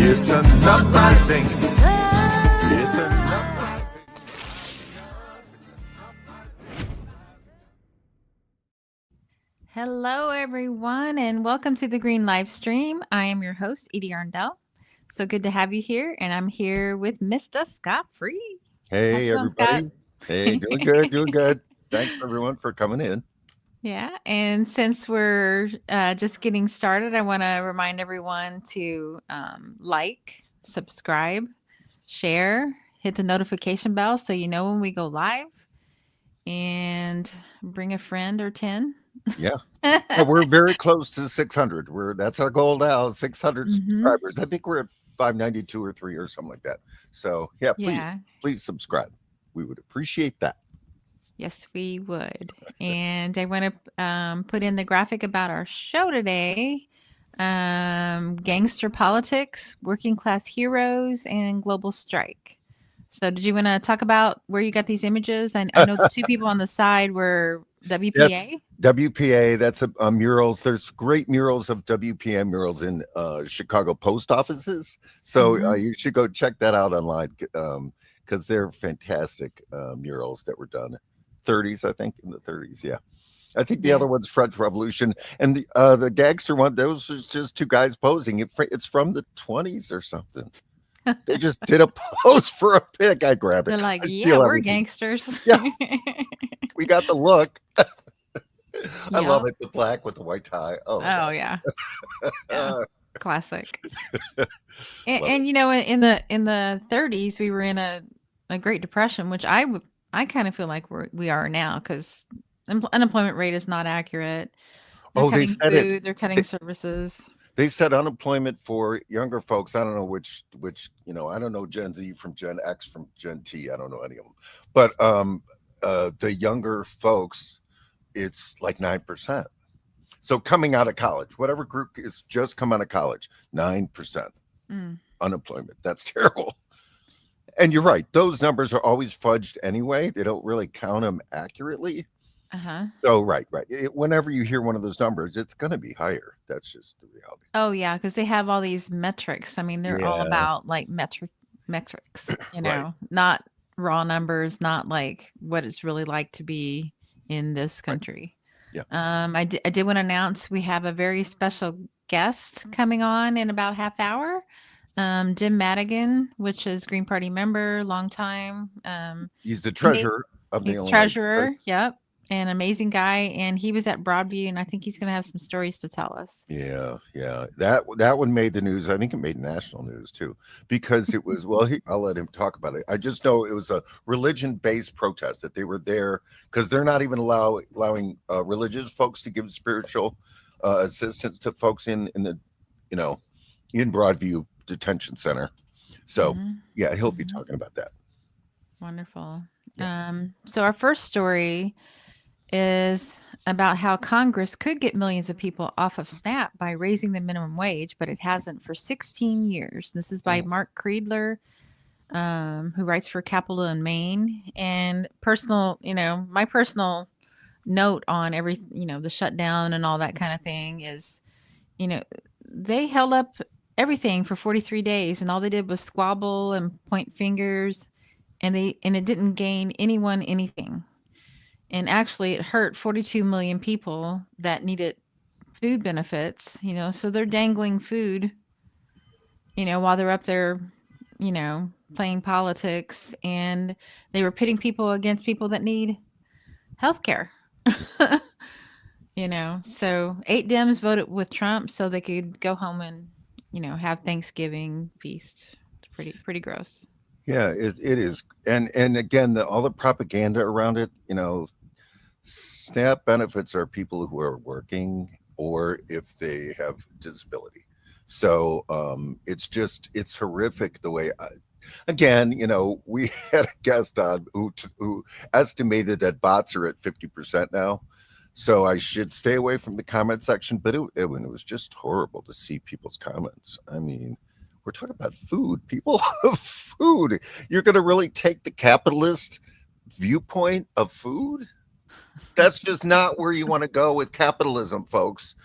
It's enough rising. It's enough rising. Hello, everyone, and welcome to the Green Live Stream. I am your host, Edie Arndell. So good to have you here, and I'm here with Mr. Scott Free. Hey, everybody. Hey, doing good, doing good. Thanks, everyone, for coming in. Yeah, and since we're just getting started, I want to remind everyone to like, subscribe, share, hit the notification bell so you know when we go live, and bring a friend or 10. Yeah. We're very close to 600. That's our goal now, 600 subscribers. I think we're at 592 or 3 or something like that. So, please subscribe. We would appreciate that. Yes, we would. And I want to put in the graphic about our show today. Gangster Politics, Working Class Heroes, and Global Strike. So did you want to talk about where you got these images? I know the two people on the side were WPA. WPA, that's a murals. There's great murals of WPA murals in Chicago post offices. So you should go check that out online because they're fantastic murals that were done. 30s, I think, in the 30s. Yeah. I think the other one's French Revolution. And the gangster one, those was just two guys posing. It's from the 20s or something. They just did a pose for a pic. I grab it. They're like, yeah, we're gangsters. Yeah. We got the look. I love it. The black with the white tie. Oh yeah. Classic. and you know, in the 30s, we were in a Great Depression, which I kind of feel like we are now because unemployment rate is not accurate. They're cutting food. They're cutting services. They said unemployment for younger folks. I don't know which I don't know Gen Z from Gen X from Gen T. I don't know any of them. But the younger folks, it's like 9%. So coming out of college, whatever group is just come out of college, 9% unemployment. That's terrible. And you're right. Those numbers are always fudged anyway. They don't really count them accurately. So, right. Whenever you hear one of those numbers, it's going to be higher. That's just the reality. Oh, yeah, because they have all these metrics. I mean, they're all about like metrics, not raw numbers, not like what it's really like to be in this country. Right. Yeah. I did want to announce we have a very special guest coming on in about half hour. Jim Madigan, which is Green Party member, long time. He's the treasurer of the Illinois. Treasurer, yep. An amazing guy, and he was at Broadview, and I think he's going to have some stories to tell us. Yeah. That one made the news. I think it made national news too, because it was I'll let him talk about it. I just know it was a religion-based protest that they were there because they're not even allowing religious folks to give spiritual assistance to folks in the in Broadview detention center. So he'll be talking about that. Wonderful. So our first story is about how Congress could get millions of people off of SNAP by raising the minimum wage, but it hasn't for 16 years. This is by Mark Kreidler, who writes for Capital in Maine. And my personal note on the shutdown and all that kind of thing is, they held up everything for 43 days and all they did was squabble and point fingers, and it didn't gain anyone anything. And actually it hurt 42 million people that needed food benefits, so they're dangling food, while they're up there, playing politics, and they were pitting people against people that need health care. So 8 Dems voted with Trump so they could go home and have Thanksgiving feast. It's pretty gross. Yeah, it is. And again, all the propaganda around it, SNAP benefits are people who are working or if they have disability. So it's horrific the way we had a guest on who estimated that bots are at 50% now. So I should stay away from the comment section, but it was just horrible to see people's comments. I mean, we're talking about food, people. Food. You're going to really take the capitalist viewpoint of food? That's just not where you want to go with capitalism, folks.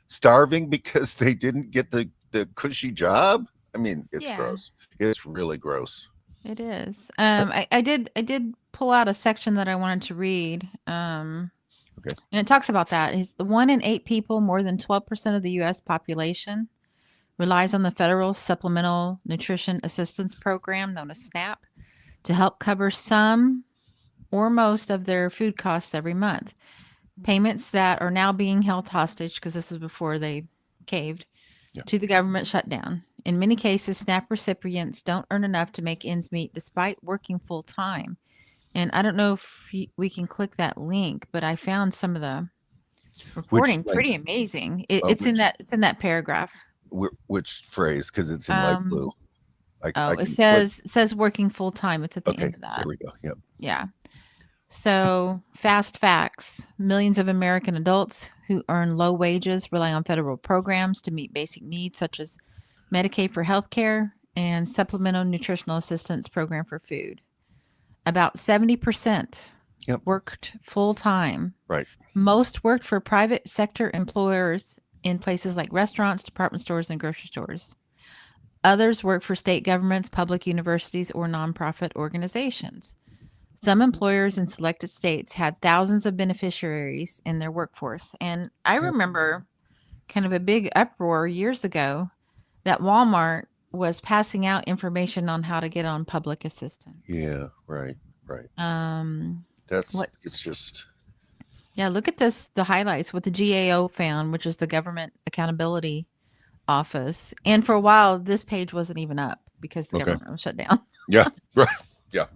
Starving because they didn't get the cushy job. I mean, it's Yeah, gross. It's really gross. it is. I did pull out a section that I wanted to read. Okay. And it talks about that. Is the 1 in 8 people, more than 12% of the U.S. population, relies on the Federal Supplemental Nutrition Assistance Program, known as SNAP, to help cover some or most of their food costs every month. Payments that are now being held hostage, because this is before they caved, Yeah. to the government shutdown. In many cases, SNAP recipients don't earn enough to make ends meet despite working full time. And I don't know if we can click that link, but I found some of the Which reporting link? pretty amazing. It's in Which that paragraph. which phrase? Because it's in light Um, blue. I oh, it can click. says working full time. It's at the Okay, end of there that. we go. Yep. Yeah. So, fast facts. Millions of American adults who earn low wages rely on federal programs to meet basic needs such as Medicaid for healthcare and supplemental nutritional assistance program for food. About 70% Yep. worked full time. Right. Most worked for private sector employers in places like restaurants, department stores, and grocery stores. Others work for state governments, public universities, or nonprofit organizations. Some employers in selected states had thousands of beneficiaries in their workforce. And I Yep. remember kind of a big uproar years ago that Walmart was passing out information on how to get on public assistance. Yeah. Right. Right. What It's just. Yeah, look at this, the highlights, what the GAO found, which is the Government Accountability Office. And for a while, this page wasn't even up because the Okay. government was shut down. Yeah. Right. Yeah.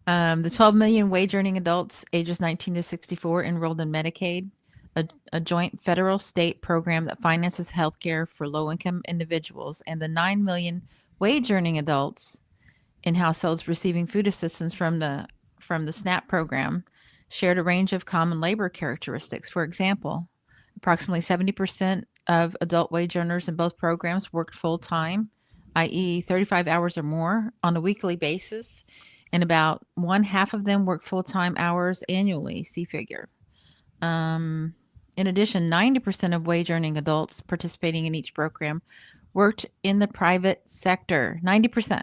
The 12 million wage earning adults ages 19 to 64 enrolled in Medicaid, a joint federal state program that finances health care for low income individuals, and the 9 million wage earning adults in households receiving food assistance from the SNAP program shared a range of common labor characteristics. For example, approximately 70% of adult wage earners in both programs worked full time, i.e., 35 hours or more on a weekly basis, and about one half of them worked full time hours annually. See figure. In addition, 90% of wage earning adults participating in each program worked in the private sector. 90%.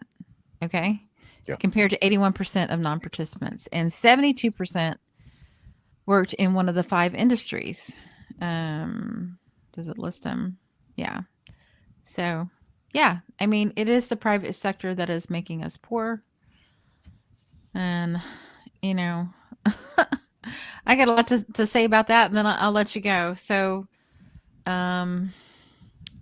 Okay. Yeah. Compared to 81% of non participants, and 72% worked in one of the 5 industries. Does it list them? Yeah. So, yeah, I mean, it is the private sector that is making us poor. And, you know, I got a lot to say about that, and then I'll let you go. So,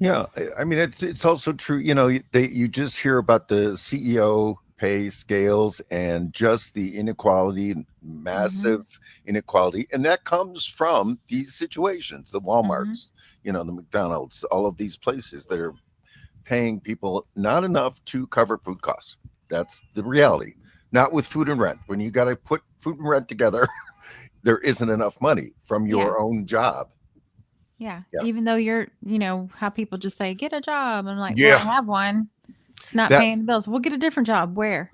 Yeah, I mean it's also true. You just hear about the CEO pay scales and just the inequality, mhm, massive inequality, and that comes from these situations, the mhm, WalMarts, the McDonald's, all of these places that are paying people not enough to cover food costs. That's the reality. Not with food and rent. When you got to put food and rent together, there isn't enough money from yeah, your own job. yeah. Yeah. Even though how people just say, get a job. I'm like, well, Yeah. I have one. It's not That paying the bills. We'll get a different job. Where?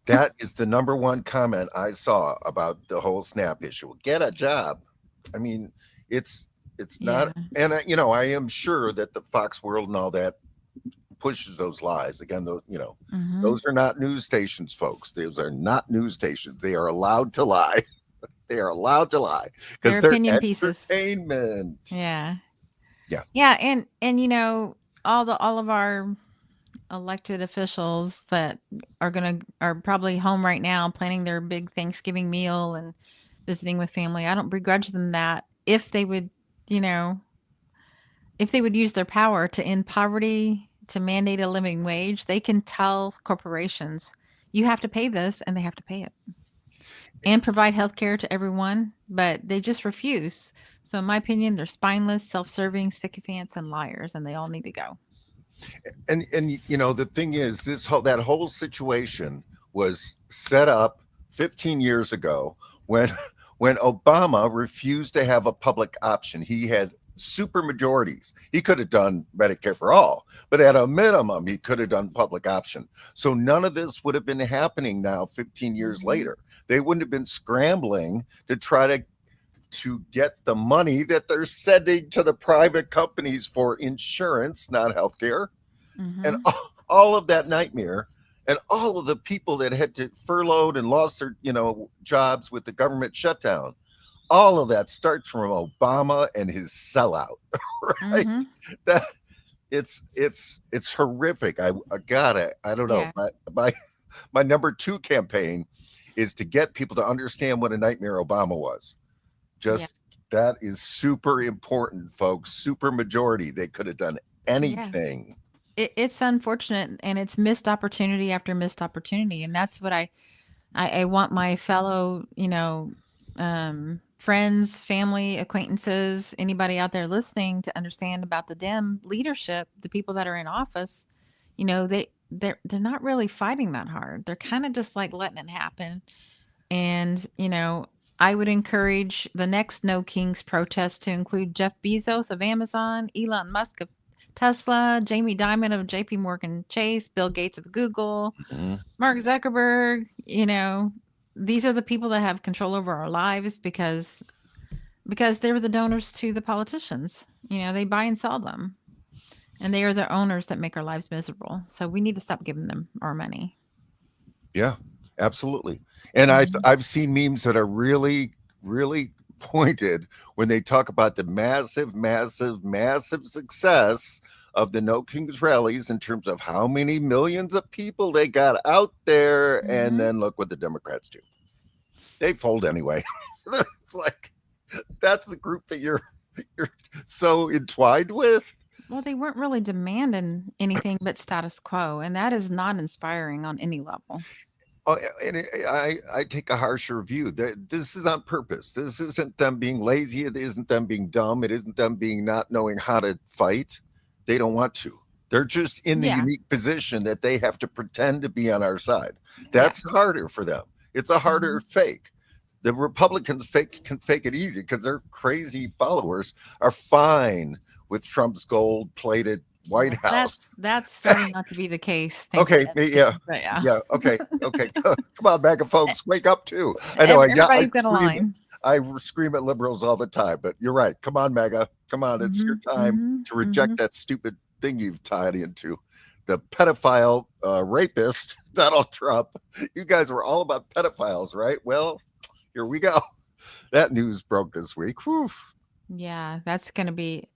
That is the number one comment I saw about the whole SNAP issue. Get a job. I mean, it's Yeah. not, and I am sure that the Fox World and all that pushes those lies. Again, Mm-hmm. those are not news stations, folks. Those are not news stations. They are allowed to lie. They are allowed to lie Their because they're opinion pieces. entertainment. Yeah. Yeah. Yeah. And all of our elected officials that are probably home right now planning their big Thanksgiving meal and visiting with family. I don't begrudge them that if they would, you know, if they would use their power to end poverty, to mandate a living wage, they can tell corporations, you have to pay this, and they have to pay it and provide health care to everyone, but they just refuse. So, in my opinion, they're spineless, self serving, sycophants, and liars, and they all need to go. And the thing is, that whole situation was set up 15 years ago when when Obama refused to have a public option. He had super majorities. He could have done Medicare for all, but at a minimum he could have done public option. So none of this would have been happening now 15 years Mhm. later. They wouldn't have been scrambling to try to get the money that they're sending to the private companies for insurance, not healthcare. And Mhm. all of that nightmare and all of the people that had to furloughed and lost their, jobs with the government shutdown. All of that starts from Obama and his sellout, right? Mm-hmm. That it's horrific. I don't know. Yeah. My number 2 campaign is to get people to understand what a nightmare Obama was. Yeah. Just that is super important, folks. Super majority. They could have done Yeah. anything. It's unfortunate, and it's missed opportunity after missed opportunity. And that's what I want my fellow, friends, family, acquaintances, anybody out there listening to understand about the Dem leadership, the people that are in office. They're not really fighting that hard. They're kind of just like letting it happen. And I would encourage the next No Kings protest to include Jeff Bezos of Amazon, Elon Musk of Tesla, Jamie Dimon of JP Morgan Chase, Bill Gates of Google, Mhm. Mark Zuckerberg. These are the people that have control over our lives because they're the donors to the politicians. They buy and sell them, and they are the owners that make our lives miserable. So we need to stop giving them our money. Yeah, absolutely. And Mhm. I've seen memes that are really, really pointed when they talk about the massive, massive, massive success of the No Kings rallies in terms of how many millions of people they got out there. And Mhm. then look what the Democrats do. They fold anyway. It's like that's the group that you're so entwined with. Well, they weren't really demanding anything but status quo, and that is not inspiring on any level. Oh, and I take a harsher view. This is on purpose. This isn't them being lazy. It isn't them being dumb. It isn't them being not knowing how to fight. They don't want to. They're just in the Yeah. unique position that they have to pretend to be on our side. Yeah. That's harder for them. It's a harder Mhm. fake. The Republicans can fake it easy because their crazy followers are fine with Trump's gold-plated White Well, House. that's starting not to be the case, thanks Okay, to yeah, Epstein. But yeah, yeah, okay, okay. Come on, MAGA folks, wake up too. I know everybody's got a line. I scream at liberals all the time, but you're right. Come on, MAGA. Come on, it's your Mhm. time Mhm. to reject Mhm. that stupid thing you've tied into. The pedophile rapist, Donald Trump. You guys were all about pedophiles, right? Well, here we go. That news broke this week. Whew. Yeah, that's going to be,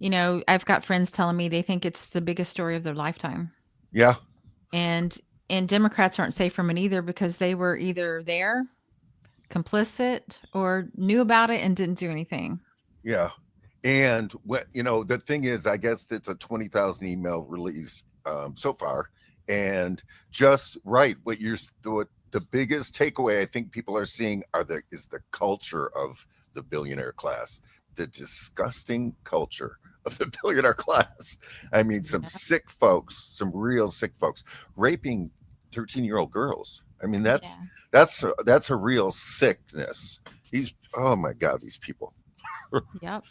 I've got friends telling me they think it's the biggest story of their lifetime. Yeah, And Democrats aren't safe from it either because they were either there, complicit, or knew about it and didn't do anything. yeah. And what the thing is, I guess it's a 20,000 email release so far, and just right. What the biggest takeaway I think people are seeing is the culture of the billionaire class, the disgusting culture of the billionaire class. I mean, some Yeah. sick folks, some real sick folks, raping 13-year-old girls. I mean, Yeah. that's a real sickness. Oh my God, these people. Yep.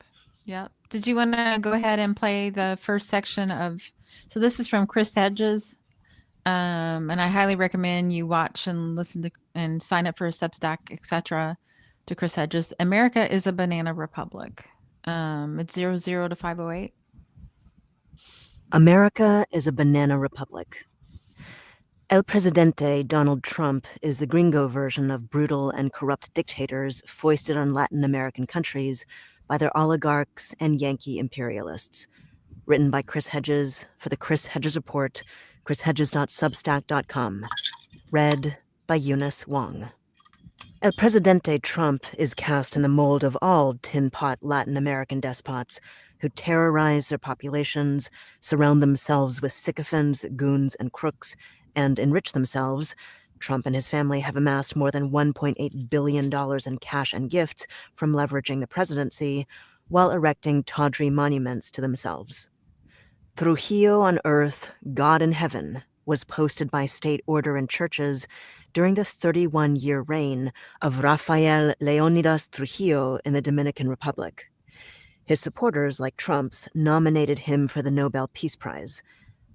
Yep. Did you want to go ahead and play the first section of? So this is from Chris Hedges, and I highly recommend you watch and listen to and sign up for a Substack, etc. To Chris Hedges. America is a banana republic. It's 00 to 508. America is a banana republic. El Presidente Donald Trump is the gringo version of brutal and corrupt dictators foisted on Latin American countries by their oligarchs and Yankee imperialists. Written by Chris Hedges for the Chris Hedges Report, chrishedges.substack.com. Read by Eunice Wong. El Presidente Trump is cast in the mold of all tin pot Latin American despots who terrorize their populations, surround themselves with sycophants, goons, and crooks, and enrich themselves. Trump and his family have amassed more than $1.8 billion in cash and gifts from leveraging the presidency, while erecting tawdry monuments to themselves. Trujillo on earth, God in heaven, was posted by state order in churches during the 31-year reign of Rafael Leonidas Trujillo in the Dominican Republic. His supporters, like Trump's, nominated him for the Nobel Peace Prize.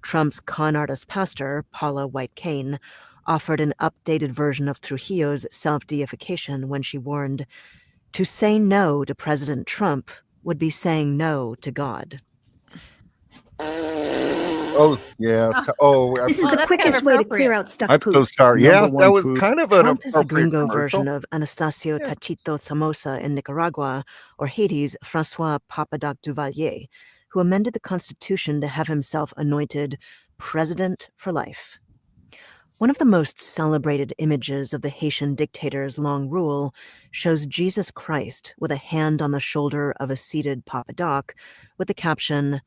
Trump's con artist pastor, Paula White Cain, offered an updated version of Trujillo's self-deification when she warned, "To say no to President Trump would be saying no to God." Oh, yes. Oh, This is Well, the that's kind of quickest way to appropriate. clear out stuck I'm poop. so sorry. Yeah, Number that one was poop. kind of an Trump is the appropriate gringo commercial. version of Anastasio Yeah. Tachito Somoza in Nicaragua or Haiti's Francois Papadoc Duvalier, who amended the Constitution to have himself anointed president for life. One of the most celebrated images of the Haitian dictator's long rule shows Jesus Christ with a hand on the shoulder of a seated Papa Doc with the caption,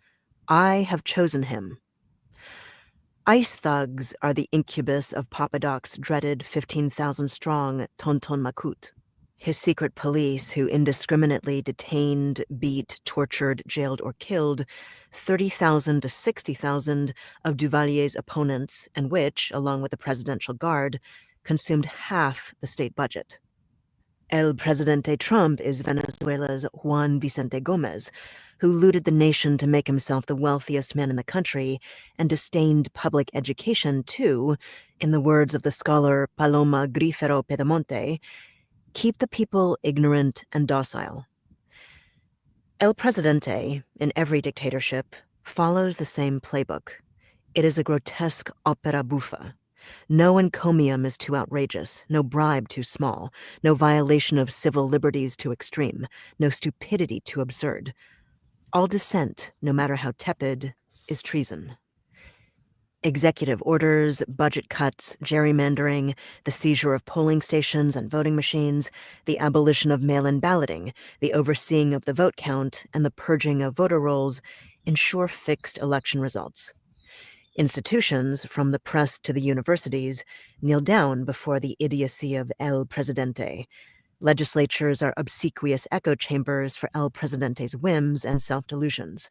"I have chosen him." ICE thugs are the incubus of Papa Doc's dreaded 15,000 strong Tonton Macoute. His secret police, who indiscriminately detained, beat, tortured, jailed, or killed 30,000 to 60,000 of Duvalier's opponents, and which, along with the Presidential Guard, consumed half the state budget. El Presidente Trump is Venezuela's Juan Vicente Gomez, who looted the nation to make himself the wealthiest man in the country and disdained public education to, in the words of the scholar Paloma Grifero Pedemonte, keep the people ignorant and docile. El Presidente, in every dictatorship, follows the same playbook. It is a grotesque opera buffa. No encomium is too outrageous, no bribe too small, no violation of civil liberties too extreme, no stupidity too absurd. All dissent, no matter how tepid, is treason. Executive orders, budget cuts, gerrymandering, the seizure of polling stations and voting machines, the abolition of mail-in balloting, the overseeing of the vote count, and the purging of voter rolls ensure fixed election results. Institutions, from the press to the universities, kneel down before the idiocy of El Presidente. Legislatures are obsequious echo chambers for El Presidente's whims and self-delusions.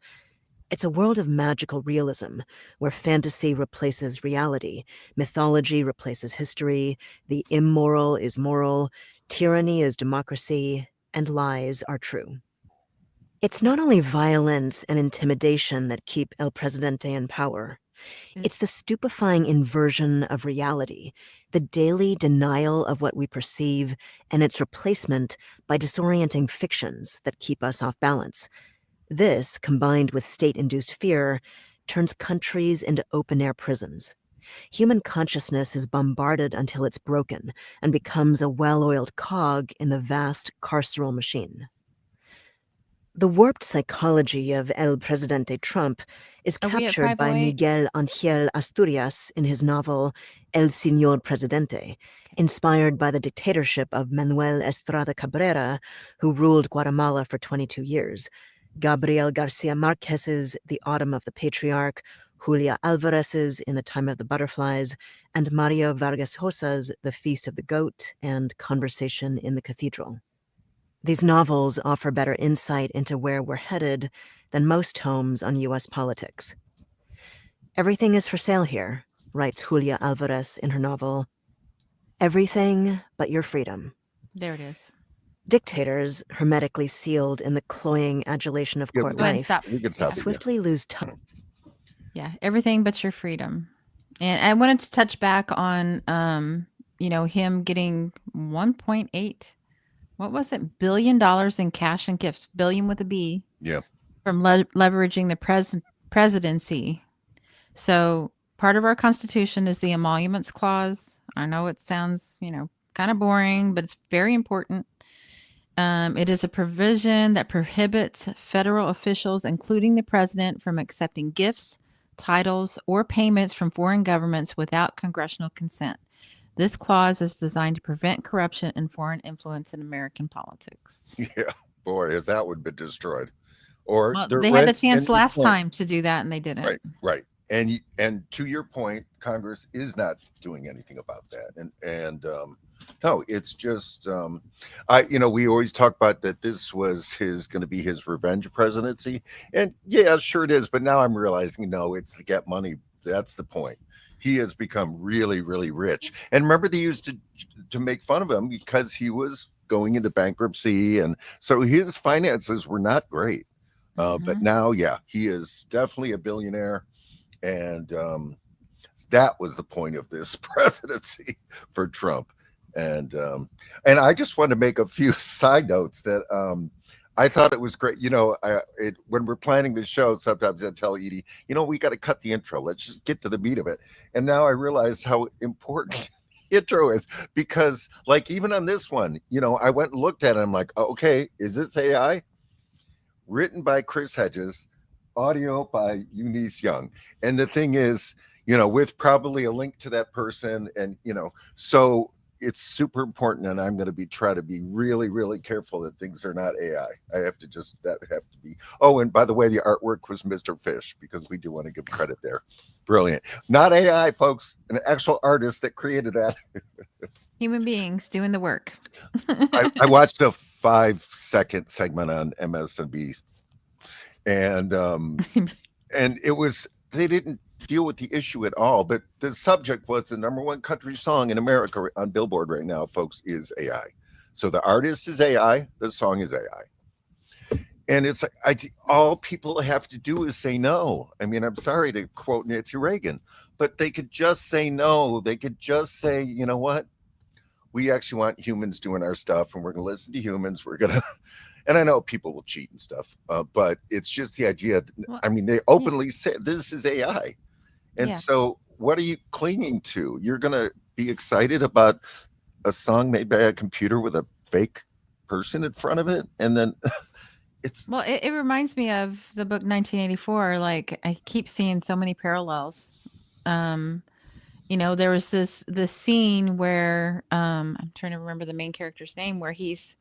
It's a world of magical realism, where fantasy replaces reality, mythology replaces history, the immoral is moral, tyranny is democracy, and lies are true. It's not only violence and intimidation that keep El Presidente in power. It's the stupefying inversion of reality, the daily denial of what we perceive, and its replacement by disorienting fictions that keep us off balance. This, combined with state-induced fear, turns countries into open-air prisons. Human consciousness is bombarded until it's broken and becomes a well-oiled cog in the vast carceral machine. The warped psychology of El Presidente Trump is Are we at captured by 508? Miguel Ángel Asturias in his novel El Señor Presidente, inspired by the dictatorship of Manuel Estrada Cabrera, who ruled Guatemala for 22 years, Gabriel Garcia Marquez's The Autumn of the Patriarch, Julia Alvarez's In the Time of the Butterflies, and Mario Vargas Llosa's The Feast of the Goat and Conversation in the Cathedral. These novels offer better insight into where we're headed than most tomes on U.S. politics. Everything is for sale here, writes Julia Alvarez in her novel. Everything but your freedom. There it is. Dictators, hermetically sealed in the cloying adulation of Yeah, court Go ahead and life, stop. We can stop it. swiftly lose time. Yeah, everything but your freedom. And I wanted to touch back on, him getting 1.8, what was it, $billion in cash and gifts, billion with a B, Yeah. from leveraging the presidency. So part of our Constitution is the Emoluments Clause. I know it sounds, kind of boring, but it's very important. It is a provision that prohibits federal officials, including the president, from accepting gifts, titles, or payments from foreign governments without congressional consent. This clause is designed to prevent corruption and foreign influence in American politics. Yeah. Boy, has that would be destroyed. Or Well, the they had the rent- chance and your last point- time to do that, and they didn't. Right, right. And to your point, Congress is not doing anything about that. And no, it's just we always talk about that this was going to be his revenge presidency. And yeah, sure it is. But now I'm realizing, no, it's to get money. That's the point. He has become really, really rich. And remember, they used to make fun of him because he was going into bankruptcy. And so his finances were not great. But now, yeah, he is definitely a billionaire. And that was the point of this presidency for Trump. And I just want to make a few side notes that I thought it was great. When we're planning the show, sometimes I tell Edie, we got to cut the intro. Let's just get to the meat of it. And now I realize how important the intro is because, like, even on this one, I went and looked at it. I'm like, oh, okay, is this AI? Written by Chris Hedges, audio by Eunice Young. And the thing is, with probably a link to that person, and so it's super important, and I'm going to try to be really, really careful that things are not AI. I have to be. Oh, and by the way, the artwork was Mr. Fish, because we do want to give credit there. Brilliant. Not AI, folks. An actual artist that created that. Human beings doing the work. I watched a 5-second segment on MSNBC, and it was, they didn't deal with the issue at all, but the subject was the #1 country song in America on Billboard right now, folks, is AI. So the artist is AI, the song is AI, and it's all people have to do is say no. I mean, I'm sorry to quote Nancy Reagan, but they could just say no. They could just say, you know what, we actually want humans doing our stuff, and we're going to listen to humans. We're going to, and I know people will cheat and stuff, but it's just the idea. I mean, they openly say this is AI. And so what are you clinging to? You're going to be excited about a song made by a computer with a fake person in front of it? And then it reminds me of the book 1984. Like, I keep seeing so many parallels. There was this scene where I'm trying to remember the main character's name, where he's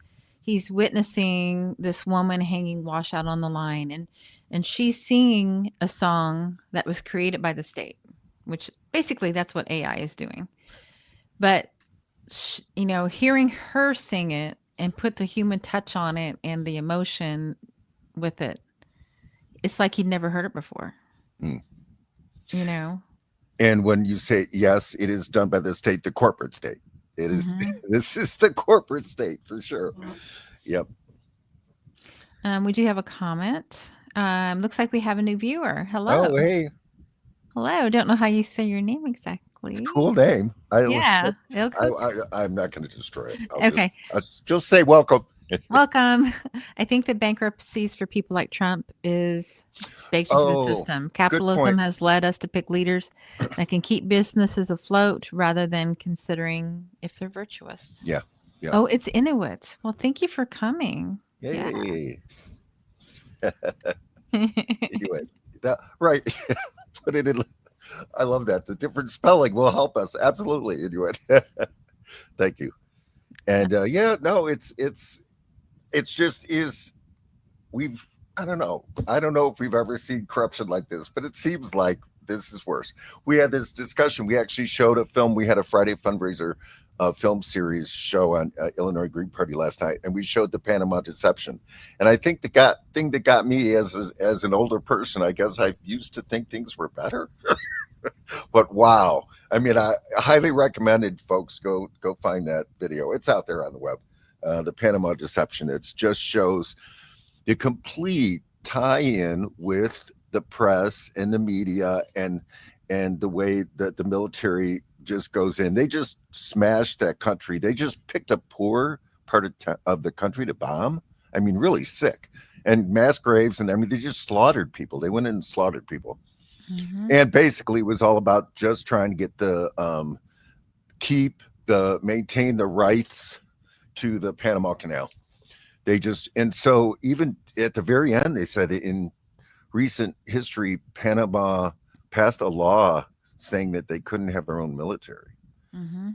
witnessing this woman hanging washout on the line, and she's singing a song that was created by the state, which basically that's what AI is doing. But hearing her sing it and put the human touch on it and the emotion with it, it's like he'd never heard it before. And when you say, yes, it is done by the state, the corporate state. It is. This is the corporate state for sure. Yep. We do have a comment. Looks like we have a new viewer. Hello. Oh, hey. Hello. Don't know how you say your name exactly. It's a cool name. I'm not going to destroy it. I'll just say welcome. Welcome. I think that bankruptcies for people like Trump is baked into the system. Capitalism has led us to pick leaders that can keep businesses afloat rather than considering if they're virtuous. Yeah. Oh, it's Inuit. Well, thank you for coming. Yay. Yeah. Inuit. Right. Put it in. I love that. The different spelling will help us. Absolutely, Inuit. Thank you. And it's just is. I don't know if we've ever seen corruption like this, but it seems like this is worse. We had this discussion. We actually showed a film. We had a Friday fundraiser film series show on Illinois Green Party last night, and we showed the Panama Deception. And I think the thing that got me as an older person, I guess I used to think things were better. But wow, I mean, I highly recommended folks go find that video. It's out there on the web. The Panama Deception. It just shows the complete tie-in with the press and the media and the way that the military just goes in. They just smashed that country. They just picked a poor part of the country to bomb. I mean, really sick. And mass graves, and I mean, they just slaughtered people. They went in and slaughtered people. And basically it was all about just trying to get the maintain the rights to the Panama Canal. And so even at the very end, they said in recent history, Panama passed a law saying that they couldn't have their own military.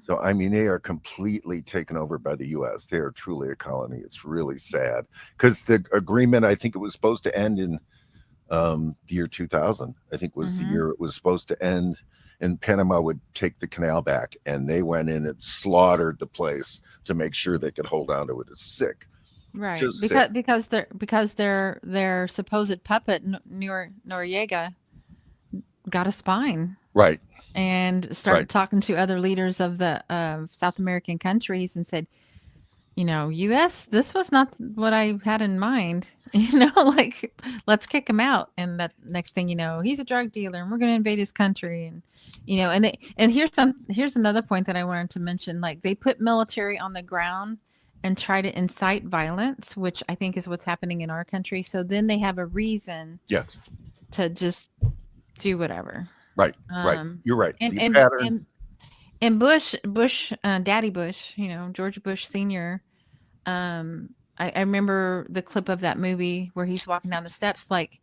So, I mean, they are completely taken over by the U.S. They are truly a colony. It's really sad because the agreement, I think it was supposed to end in the year 2000, I think was the year it was supposed to end, and Panama would take the canal back, and they went in and slaughtered the place to make sure they could hold on to it. It's sick. Right. Just because their supposed puppet Noriega got a spine. Right. And started talking to other leaders of the South American countries and said, U.S., this was not what I had in mind. Like, let's kick him out. And that next thing you know, he's a drug dealer and we're going to invade his country. And, and here's another point that I wanted to mention. Like, they put military on the ground and try to incite violence, which I think is what's happening in our country. So then they have a reason Yes. to just do whatever. Right. Right. Um, You're right. and The and pattern. and Bush, Daddy Bush, George Bush Senior. I remember the clip of that movie where he's walking down the steps, like,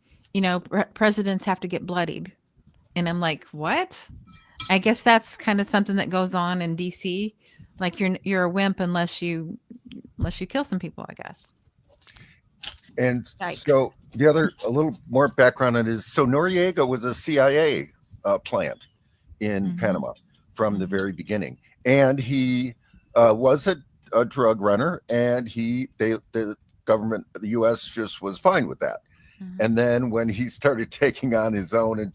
presidents have to get bloodied, and I'm like, what? I guess that's kind of something that goes on in DC. Like you're a wimp unless you kill some people, I guess. And Yikes. so a little more background on it is, so Noriega was a CIA plant in Panama from the very beginning. And he was a drug runner, and the government, the U.S. just was fine with that. And then when he started taking on his own and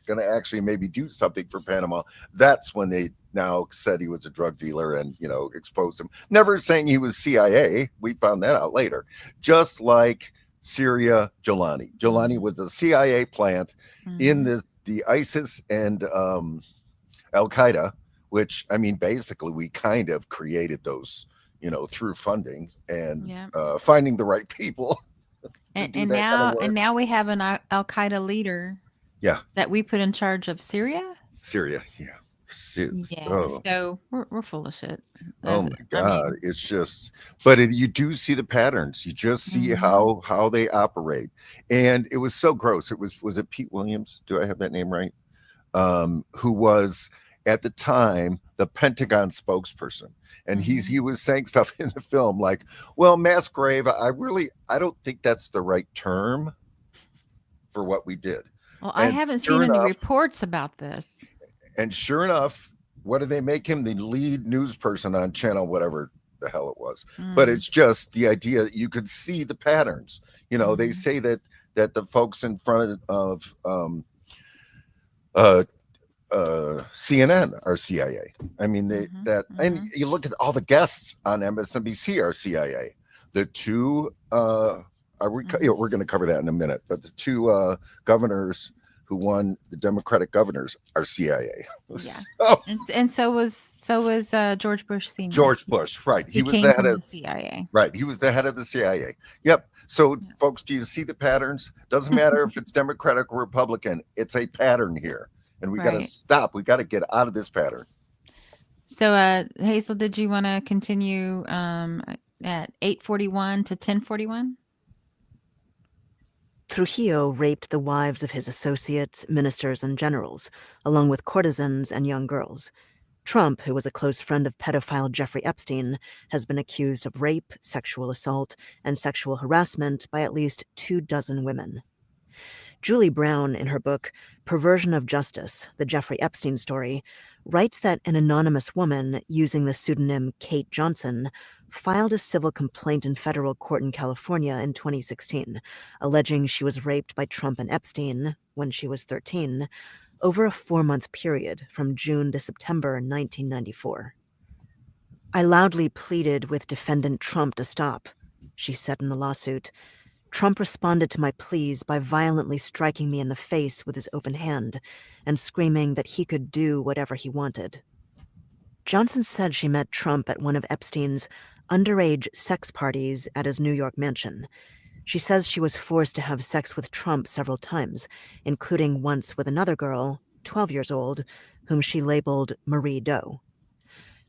going to actually maybe do something for Panama, that's when they now said he was a drug dealer and, exposed him. Never saying he was CIA. We found that out later. Just like Syria Jelani. Jelani was a CIA plant in the ISIS and Al-Qaeda, which, I mean, basically we kind of created those, through funding and finding the right people. And now we have an Al Qaeda leader. Yeah. That we put in charge of Syria. Syria, yeah. So we're full of shit. Oh my God. It's just, but you do see the patterns. You just see how they operate. And it was so gross. Was it Pete Williams? Do I have that name right? Who was at the time the Pentagon spokesperson. And he was saying stuff in the film like, well, mass grave, I don't think that's the right term for what we did. Well, I haven't seen any reports about this. And sure enough, what did they make him? The lead news person on channel, whatever the hell it was. But it's just the idea that you could see the patterns. They say that the folks in front of CNN are CIA. I mean, and you look at all the guests on MSNBC are CIA. The two, we're going to cover that in a minute, but the two governors who won, the Democratic governors, are CIA. Yeah. And so was George Bush Senior. George Bush, right? He was the head of the CIA. Right, he was the head of the CIA. Yep. So, folks, do you see the patterns? Doesn't matter if it's Democratic or Republican. It's a pattern here. And we got to stop. We got to get out of this pattern. So, Hazel, did you want to continue at 8:41 to 10:41? Trujillo raped the wives of his associates, ministers, and generals, along with courtesans and young girls. Trump, who was a close friend of pedophile Jeffrey Epstein, has been accused of rape, sexual assault, and sexual harassment by at least 24 women. Julie Brown, in her book Perversion of Justice, The Jeffrey Epstein Story, writes that an anonymous woman using the pseudonym Kate Johnson filed a civil complaint in federal court in California in 2016, alleging she was raped by Trump and Epstein when she was 13, over a 4-month period from June to September 1994. I loudly pleaded with defendant Trump to stop, she said in the lawsuit. Trump responded to my pleas by violently striking me in the face with his open hand and screaming that he could do whatever he wanted. Johnson said she met Trump at one of Epstein's underage sex parties at his New York mansion. She says she was forced to have sex with Trump several times, including once with another girl, 12 years old, whom she labeled Marie Doe.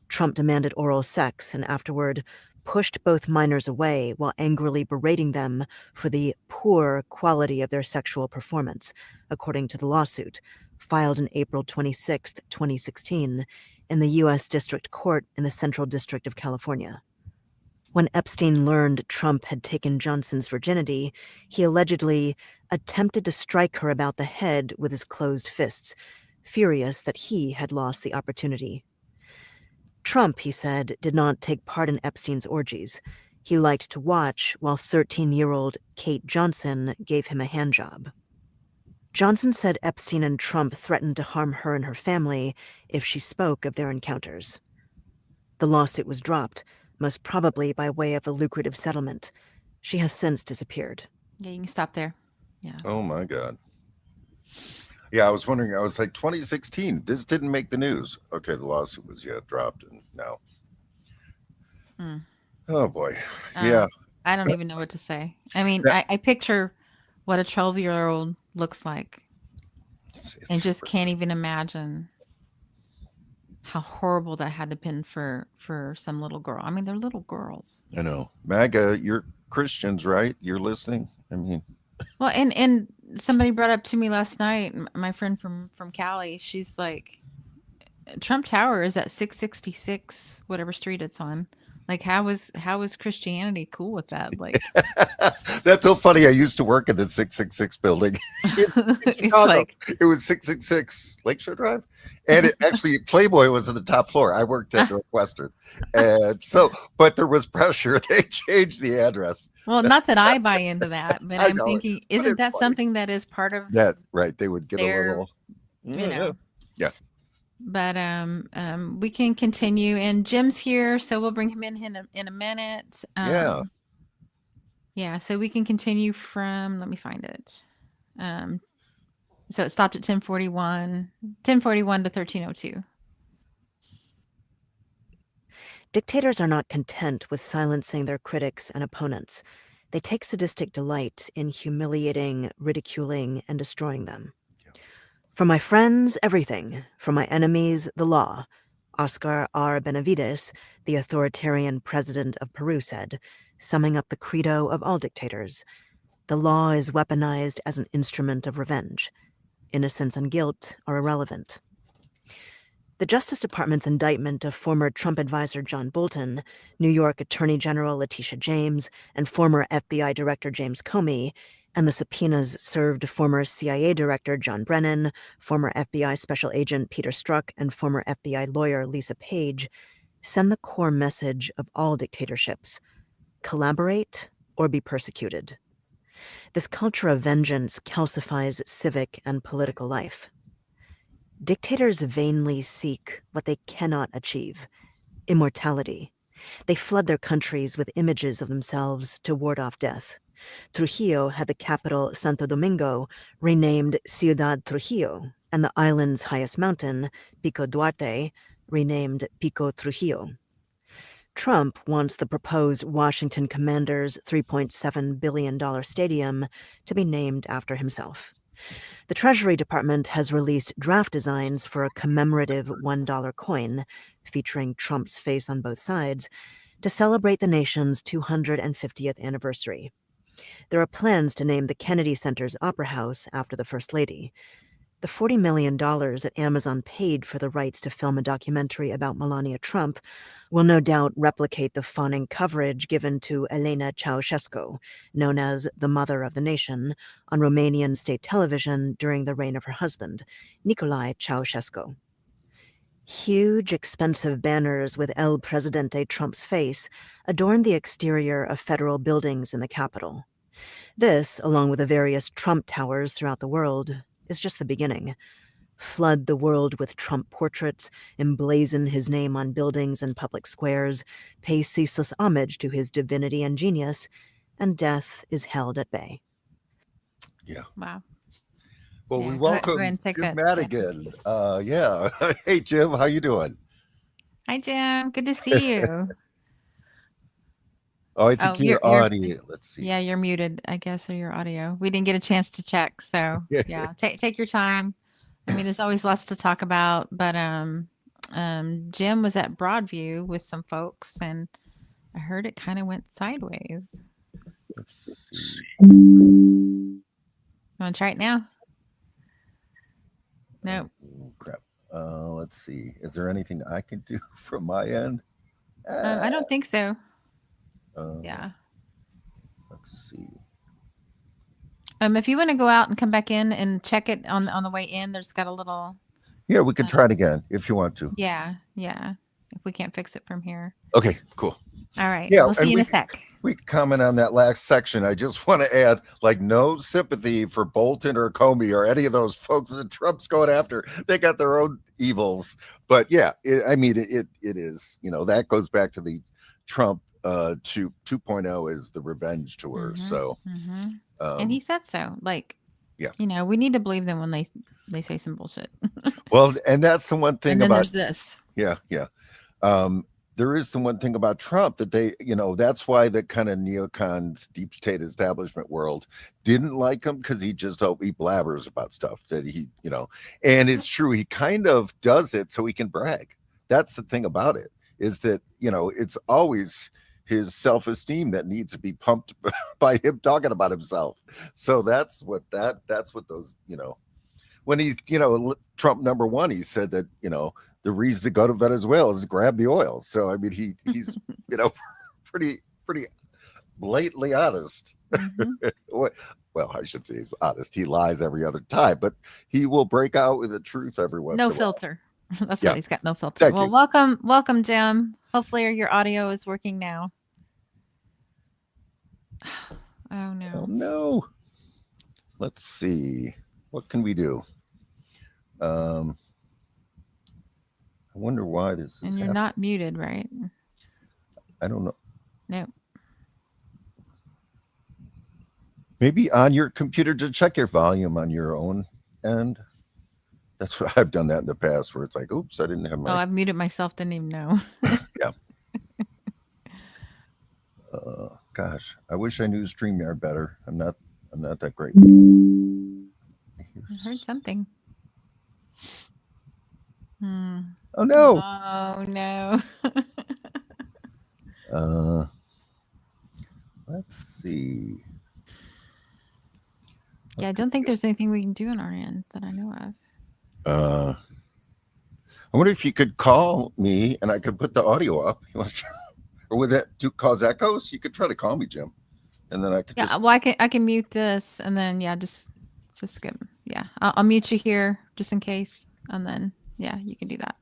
Trump demanded oral sex and afterward pushed both minors away while angrily berating them for the poor quality of their sexual performance, according to the lawsuit, filed on April 26, 2016, in the U.S. District Court in the Central District of California. When Epstein learned Trump had taken Johnson's virginity, he allegedly attempted to strike her about the head with his closed fists, furious that he had lost the opportunity. Trump, he said, did not take part in Epstein's orgies. He liked to watch while 13-year-old Kate Johnson gave him a handjob. Johnson said Epstein and Trump threatened to harm her and her family if she spoke of their encounters. The lawsuit was dropped, most probably by way of a lucrative settlement. She has since disappeared. Yeah, you can stop there. Yeah. Oh, my God. Yeah, I was wondering, I was like, 2016, this didn't make the news. Okay, the lawsuit was dropped, and now. Oh boy. Yeah. I don't even know what to say. I mean, Yeah. I picture what a 12-year-old looks like It's and just can't even imagine how horrible that had to been for some little girl. I mean, they're little girls. I know. MAGA, you're Christians, right? You're listening? I mean, Well, and somebody brought up to me last night, my friend from Cali, she's like, Trump Tower is at 666 whatever street it's on. Like how is Christianity cool with that? Like that's so funny. I used to work in the 666 building in it's Chicago. like It was 666 Lakeshore Drive. And it actually, Playboy was on the top floor. I worked at Northwestern. And so, but there was pressure. They changed the address. well, not that I buy into that, but I I'm know it, thinking, but isn't it's that funny. something that is part of That, right. They would get a their, little, you know. yeah. But we can continue, and Jim's here, so we'll bring him in a minute. Yeah. Yeah, so we can continue from, let me find it. So it stopped at 1041 to 1302. Dictators are not content with silencing their critics and opponents. They take sadistic delight in humiliating, ridiculing, and destroying them. For my friends, everything. For my enemies, the law. Oscar R. Benavides, the authoritarian president of Peru, said, summing up the credo of all dictators. The law is weaponized as an instrument of revenge. Innocence and guilt are irrelevant. The Justice Department's indictment of former Trump advisor John Bolton, New York Attorney General Letitia James, and former FBI Director James Comey, and the subpoenas served former CIA Director John Brennan, former FBI Special Agent Peter Strzok, and former FBI lawyer Lisa Page, send the core message of all dictatorships: collaborate or be persecuted. This culture of vengeance calcifies civic and political life. Dictators vainly seek what they cannot achieve: immortality. They flood their countries with images of themselves to ward off death. Trujillo had the capital Santo Domingo renamed Ciudad Trujillo, and the island's highest mountain, Pico Duarte, renamed Pico Trujillo. Trump wants the proposed Washington Commanders' $3.7 billion stadium to be named after himself. The Treasury Department has released draft designs for a commemorative $1 coin featuring Trump's face on both sides to celebrate the nation's 250th anniversary. There are plans to name the Kennedy Center's Opera House after the First Lady. The $40 million that Amazon paid for the rights to film a documentary about Melania Trump will no doubt replicate the fawning coverage given to Elena Ceausescu, known as the Mother of the Nation, on Romanian state television during the reign of her husband, Nicolae Ceausescu. Huge, expensive banners with El Presidente Trump's face adorn the exterior of federal buildings in the capital. This, along with the various Trump towers throughout the world, is just the beginning. Flood the world with Trump portraits, emblazon his name on buildings and public squares, pay ceaseless homage to his divinity and genius, and death is held at bay. Yeah. Wow. Well, Yeah, we go ahead welcome and take Jim that, yeah. Madigan. Yeah. Hey, Jim, how you doing? Hi, Jim. Good to see you. Oh, I think you're your audio. Let's see. Yeah, you're muted, I guess, or your audio. We didn't get a chance to check, so yeah, take your time. I mean, there's always lots to talk about, but Jim was at Broadview with some folks, and I heard it kind of went sideways. Let's see. You want to try it now? No. Oh, crap. Let's see. Is there anything I can do from my end? I don't think so. Yeah. Let's see. If you want to go out and come back in and check it on the way in, there's got a little. Yeah, we can try it again if you want to. Yeah. If we can't fix it from here. Okay, cool. All right. Yeah, We'll see you in a sec. We can comment on that last section. I just want to add, like, no sympathy for Bolton or Comey or any of those folks that Trump's going after. They got their own evils. But yeah, it is, that goes back to the Trump 2.0 is the revenge tour. Mm-hmm, so, and he said so. Like, yeah, we need to believe them when they say some bullshit. Well, and that's the one thing and then about there's this. Yeah. there is the one thing about Trump that they, that's why the kind of neocons, deep state establishment world didn't like him, because he blabbers about stuff that and it's true. He kind of does it so he can brag. That's the thing about it, is that, it's always his self-esteem that needs to be pumped by him talking about himself. So that's what those, when he's, Trump number one, he said that, the reason to go to Venezuela is to grab the oil. So, I mean, he's, pretty blatantly honest. Mhm. Well, I should say he's honest. He lies every other time, but he will break out with the truth every once in a No while. filter. That's Yeah. what he's got. No filter. Thank Well, you. welcome, Jim. Hopefully your audio is working now. Oh Oh, no. no. Let's see. What can we do? I wonder why this is And you're happening. not muted, right? I don't know. No. Maybe on your computer to check your volume on your own end. That's what I've done that in the past, where it's like, oops, I didn't have Oh, my. I've muted myself. Didn't even know. Gosh, I wish I knew StreamYard better. I'm not that great. I heard something. Oh no. Oh no. Let's see. Yeah, I don't think there's anything we can do on our end that I know of. I wonder if you could call me and I could put the audio up. You want to try? Or would that cause echoes? You could try to call me, Jim, and then I could just. Well, I can mute this, and then just skip. Yeah, I'll mute you here just in case, and then you can do that.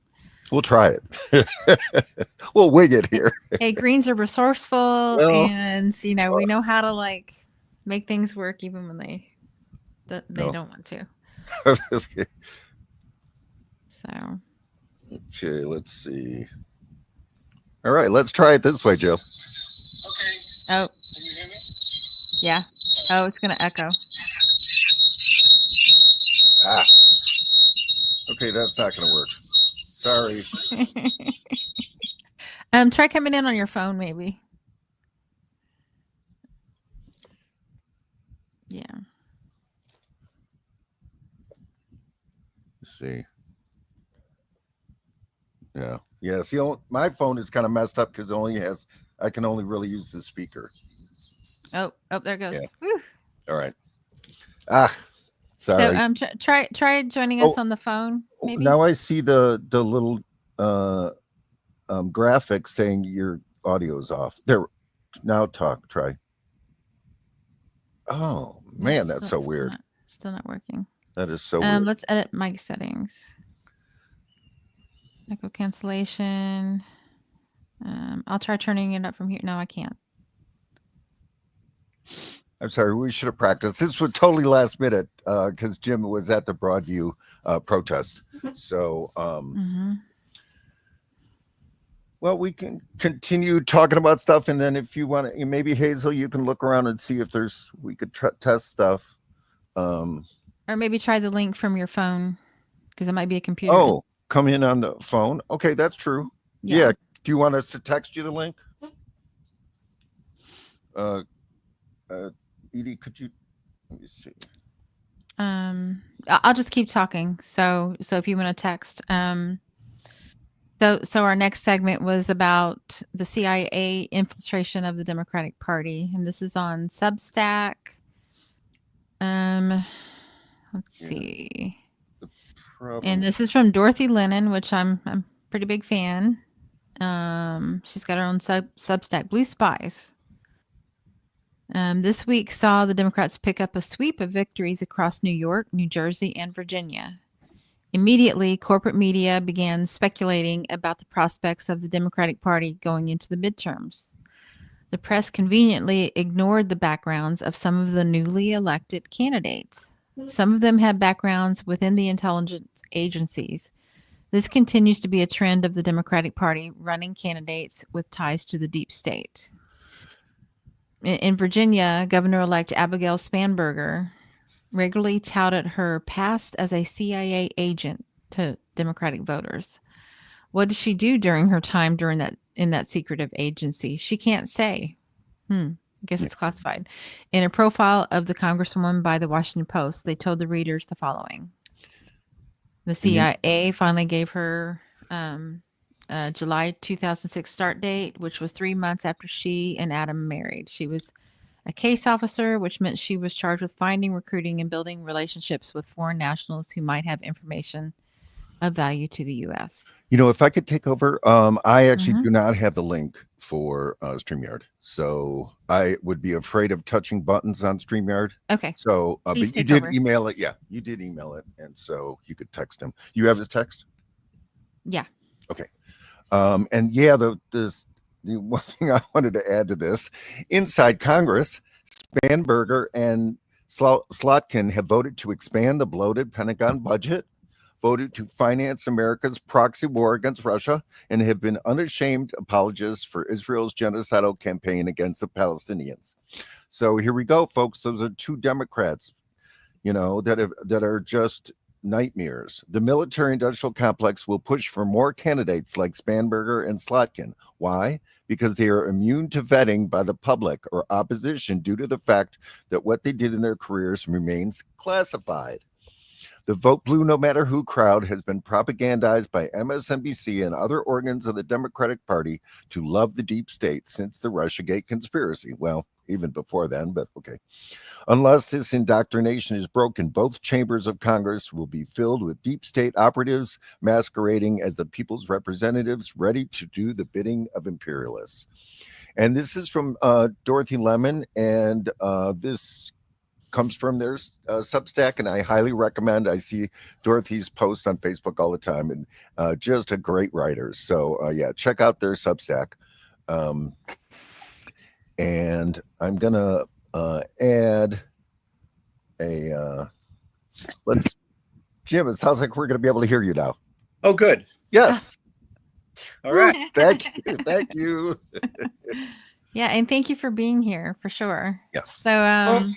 We'll try it. We'll wing it here. Hey, Greens are resourceful, Well, and we know how to make things work even when they don't want to. So. Okay, let's see. All right, let's try it this way, Joe. Okay. Oh. Can you hear me? Yeah. Oh, it's gonna echo. Okay, that's not gonna work. Sorry. Try coming in on your phone, maybe. Yeah. Let's see. Yeah. See, my phone is kind of messed up because I can only really use the speaker. Oh, there it goes. Yeah. Whew. All right. Sorry. So try joining us on the phone, maybe. Now I see the little graphic saying your audio's off. There. Now try. Oh man, that's so weird. Still not working. That is so weird. Let's edit mic settings. Echo cancellation. I'll try turning it up from here. No, I can't. I'm sorry. We should have practiced. This was totally last minute because Jim was at the Broadview protest. So, well, we can continue talking about stuff, and then if you want to, maybe Hazel, you can look around and see if we could test stuff. Or maybe try the link from your phone because it might be a computer. Oh, come in on the phone. Okay, that's true. Yeah. Do you want us to text you the link? Edie, could you? Let me see. I'll just keep talking. So if you want to text, so our next segment was about the CIA infiltration of the Democratic Party, and this is on Substack. Let's see. And this is from Dorothy Lennon, which I'm a pretty big fan. She's got her own Substack, Blue Spies. This week saw the Democrats pick up a sweep of victories across New York, New Jersey, and Virginia. Immediately, corporate media began speculating about the prospects of the Democratic Party going into the midterms. The press conveniently ignored the backgrounds of some of the newly elected candidates. Some of them had backgrounds within the intelligence agencies. This continues to be a trend of the Democratic Party running candidates with ties to the deep state. In Virginia, Governor-elect Abigail Spanberger regularly touted her past as a CIA agent to Democratic voters. What did she do during her time in that secretive agency? She can't say. I guess it's classified. In a profile of the Congresswoman by the Washington Post, they told the readers the following. The CIA finally gave her July 2006 start date, which was 3 months after she and Adam married. She was a case officer, which meant she was charged with finding, recruiting, and building relationships with foreign nationals who might have information of value to the U.S. If I could take over, I actually Mhm. do not have the link for StreamYard, so I would be afraid of touching buttons on StreamYard. Okay. So, but Please you take did over. email it. Yeah, you did email it, and so you could text him. You have his text? Yeah. Okay. And yeah, the one thing I wanted to add to this, inside Congress, Spanberger and Slotkin have voted to expand the bloated Pentagon budget, voted to finance America's proxy war against Russia, and have been unashamed apologists for Israel's genocidal campaign against the Palestinians. So here we go, folks. Those are two Democrats, that are just nightmares. The military-industrial complex will push for more candidates like Spanberger and Slotkin. Why? Because they are immune to vetting by the public or opposition due to the fact that what they did in their careers remains classified. The Vote Blue No Matter Who crowd has been propagandized by MSNBC and other organs of the Democratic Party to love the deep state since the Russiagate conspiracy. Well, even before then, but okay. Unless this indoctrination is broken, both chambers of Congress will be filled with deep state operatives masquerading as the people's representatives, ready to do the bidding of imperialists. And this is from Dorothy Lemon, and this comes from their Substack, and I highly recommend. I see Dorothy's posts on Facebook all the time, and just a great writer. So yeah, check out their Substack. And I'm gonna add a Jim, it sounds like we're gonna be able to hear you now. Oh, good. Yes. All right. Thank you. Yeah, and thank you for being here for sure. Yes. So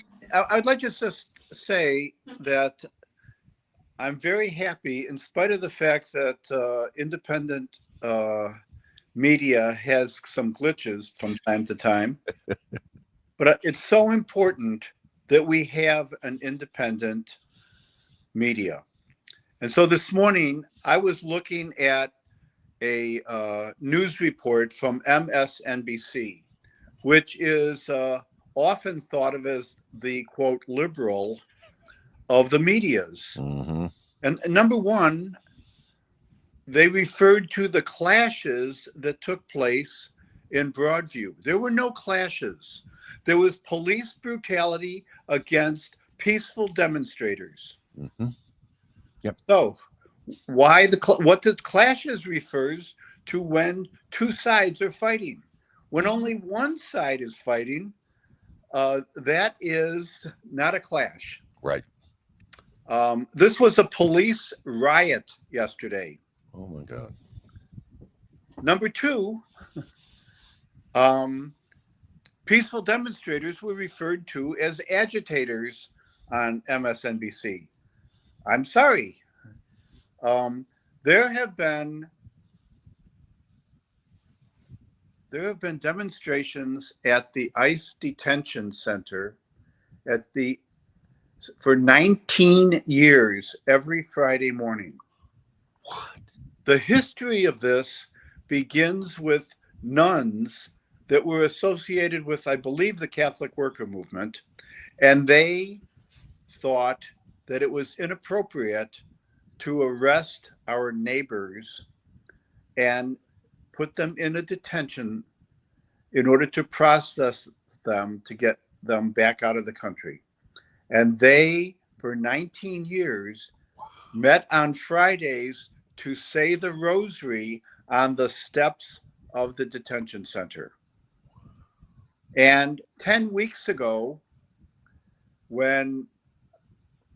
I'd like to just say that I'm very happy, in spite of the fact that independent media has some glitches from time to time. But it's so important that we have an independent media. And so this morning, I was looking at a news report from MSNBC, which is often thought of as the, quote, liberal of the medias. Mm-hmm. And number one, they referred to the clashes that took place in Broadview. There were no clashes. There was police brutality against peaceful demonstrators. Mm-hmm. Yep. So why what the clashes refers to when two sides are fighting. When only one side is fighting, that is not a clash. Right. This was a police riot yesterday. Oh my God. Number two, peaceful demonstrators were referred to as agitators on MSNBC. I'm sorry. There have been demonstrations at the ICE detention center for 19 years every Friday morning. What? The history of this begins with nuns that were associated with, I believe, the Catholic worker movement, and they thought that it was inappropriate to arrest our neighbors and put them in a detention in order to process them to get them back out of the country. And they, for 19 years, met on Fridays to say the rosary on the steps of the detention center. And 10 weeks ago,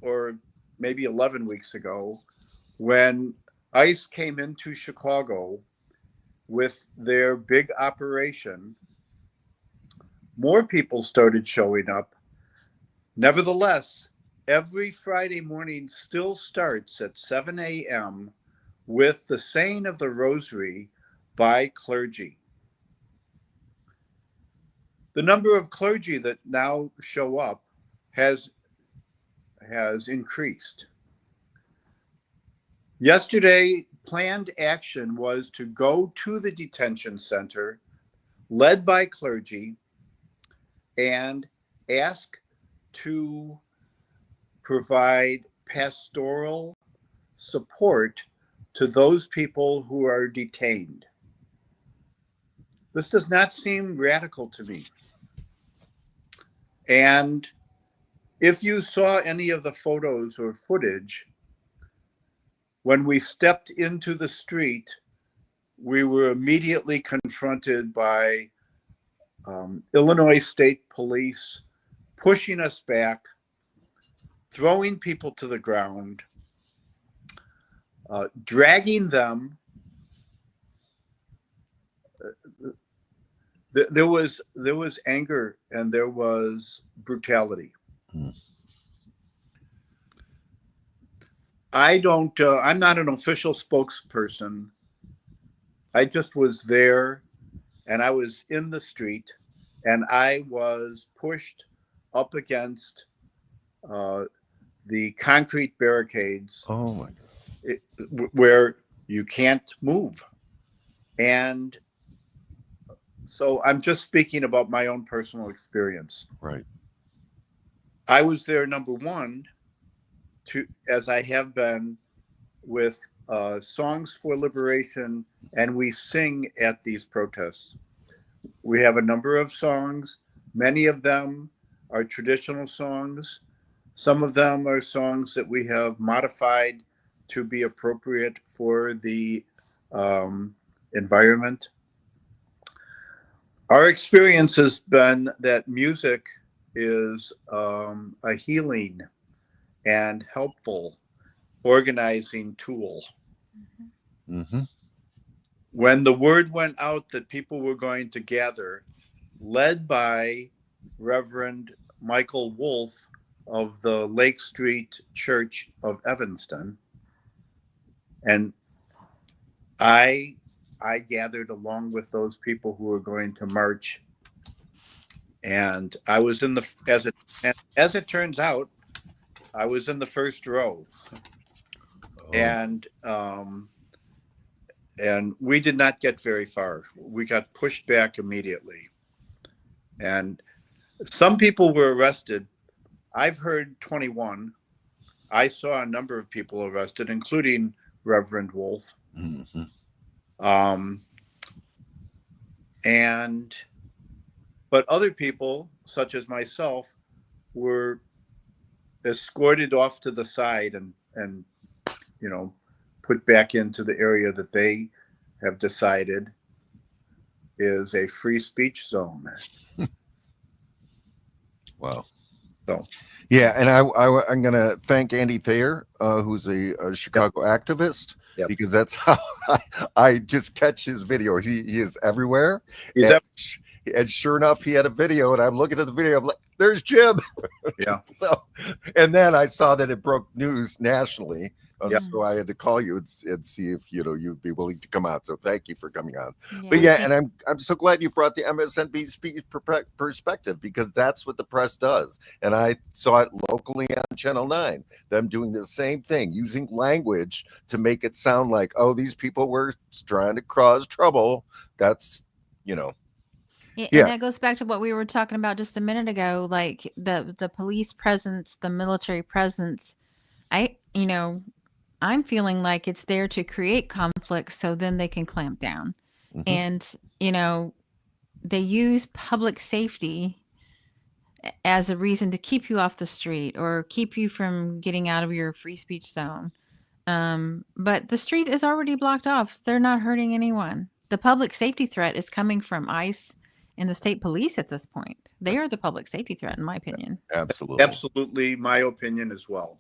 or maybe 11 weeks ago, when ICE came into Chicago with their big operation, more people started showing up. Nevertheless, every Friday morning still starts at 7 a.m. with the saying of the rosary by clergy. The number of clergy that now show up has increased. Yesterday, planned action was to go to the detention center led by clergy and ask to provide pastoral support to those people who are detained. This does not seem radical to me. And if you saw any of the photos or footage, when we stepped into the street, we were immediately confronted by Illinois State Police pushing us back, throwing people to the ground, dragging them. There was anger and there was brutality. I'm not an official spokesperson. I just was there, and I was in the street, and I was pushed up against the concrete barricades. Oh my God. Where you can't move. And so I'm just speaking about my own personal experience. Right. I was there, number one, as I have been, with Songs for Liberation, and we sing at these protests. We have a number of songs. Many of them are traditional songs. Some of them are songs that we have modified to be appropriate for the environment. Our experience has been that music is a healing and helpful organizing tool. Mm-hmm. When the word went out that people were going to gather, led by Reverend Michael Wolf of the Lake Street Church of Evanston, and I gathered along with those people who were going to march, and I was in the as it turns out, I was in the first row. Oh. And we did not get very far. We got pushed back immediately. And some people were arrested. I've heard 21. I saw a number of people arrested, including Reverend Wolf. Mm-hmm. But other people, such as myself, were escorted off to the side and put back into the area that they have decided is a free speech zone. Wow. So, yeah, and I'm going to thank Andy Thayer, who's a Chicago activist, Yep. because that's how I just catch his video. He is everywhere. He's And sure enough, he had a video, and I'm looking at the video. I'm like, "There's Jim." Yeah. So, and then I saw that it broke news nationally. Yep. So I had to call you and see if you'd be willing to come out. So thank you for coming on. Yeah. But yeah, and I'm so glad you brought the MSNBC perspective, because that's what the press does. And I saw it locally on Channel 9, them doing the same thing, using language to make it sound like, oh, these people were trying to cause trouble. That's, Yeah, Yeah. and that goes back to what we were talking about just a minute ago, like the police presence, the military presence. I'm feeling like it's there to create conflict so then they can clamp down. Mhm. And, they use public safety as a reason to keep you off the street or keep you from getting out of your free speech zone. But the street is already blocked off. They're not hurting anyone. The public safety threat is coming from ICE and the state police at this point. They are the public safety threat, in my opinion. absolutely my opinion as well.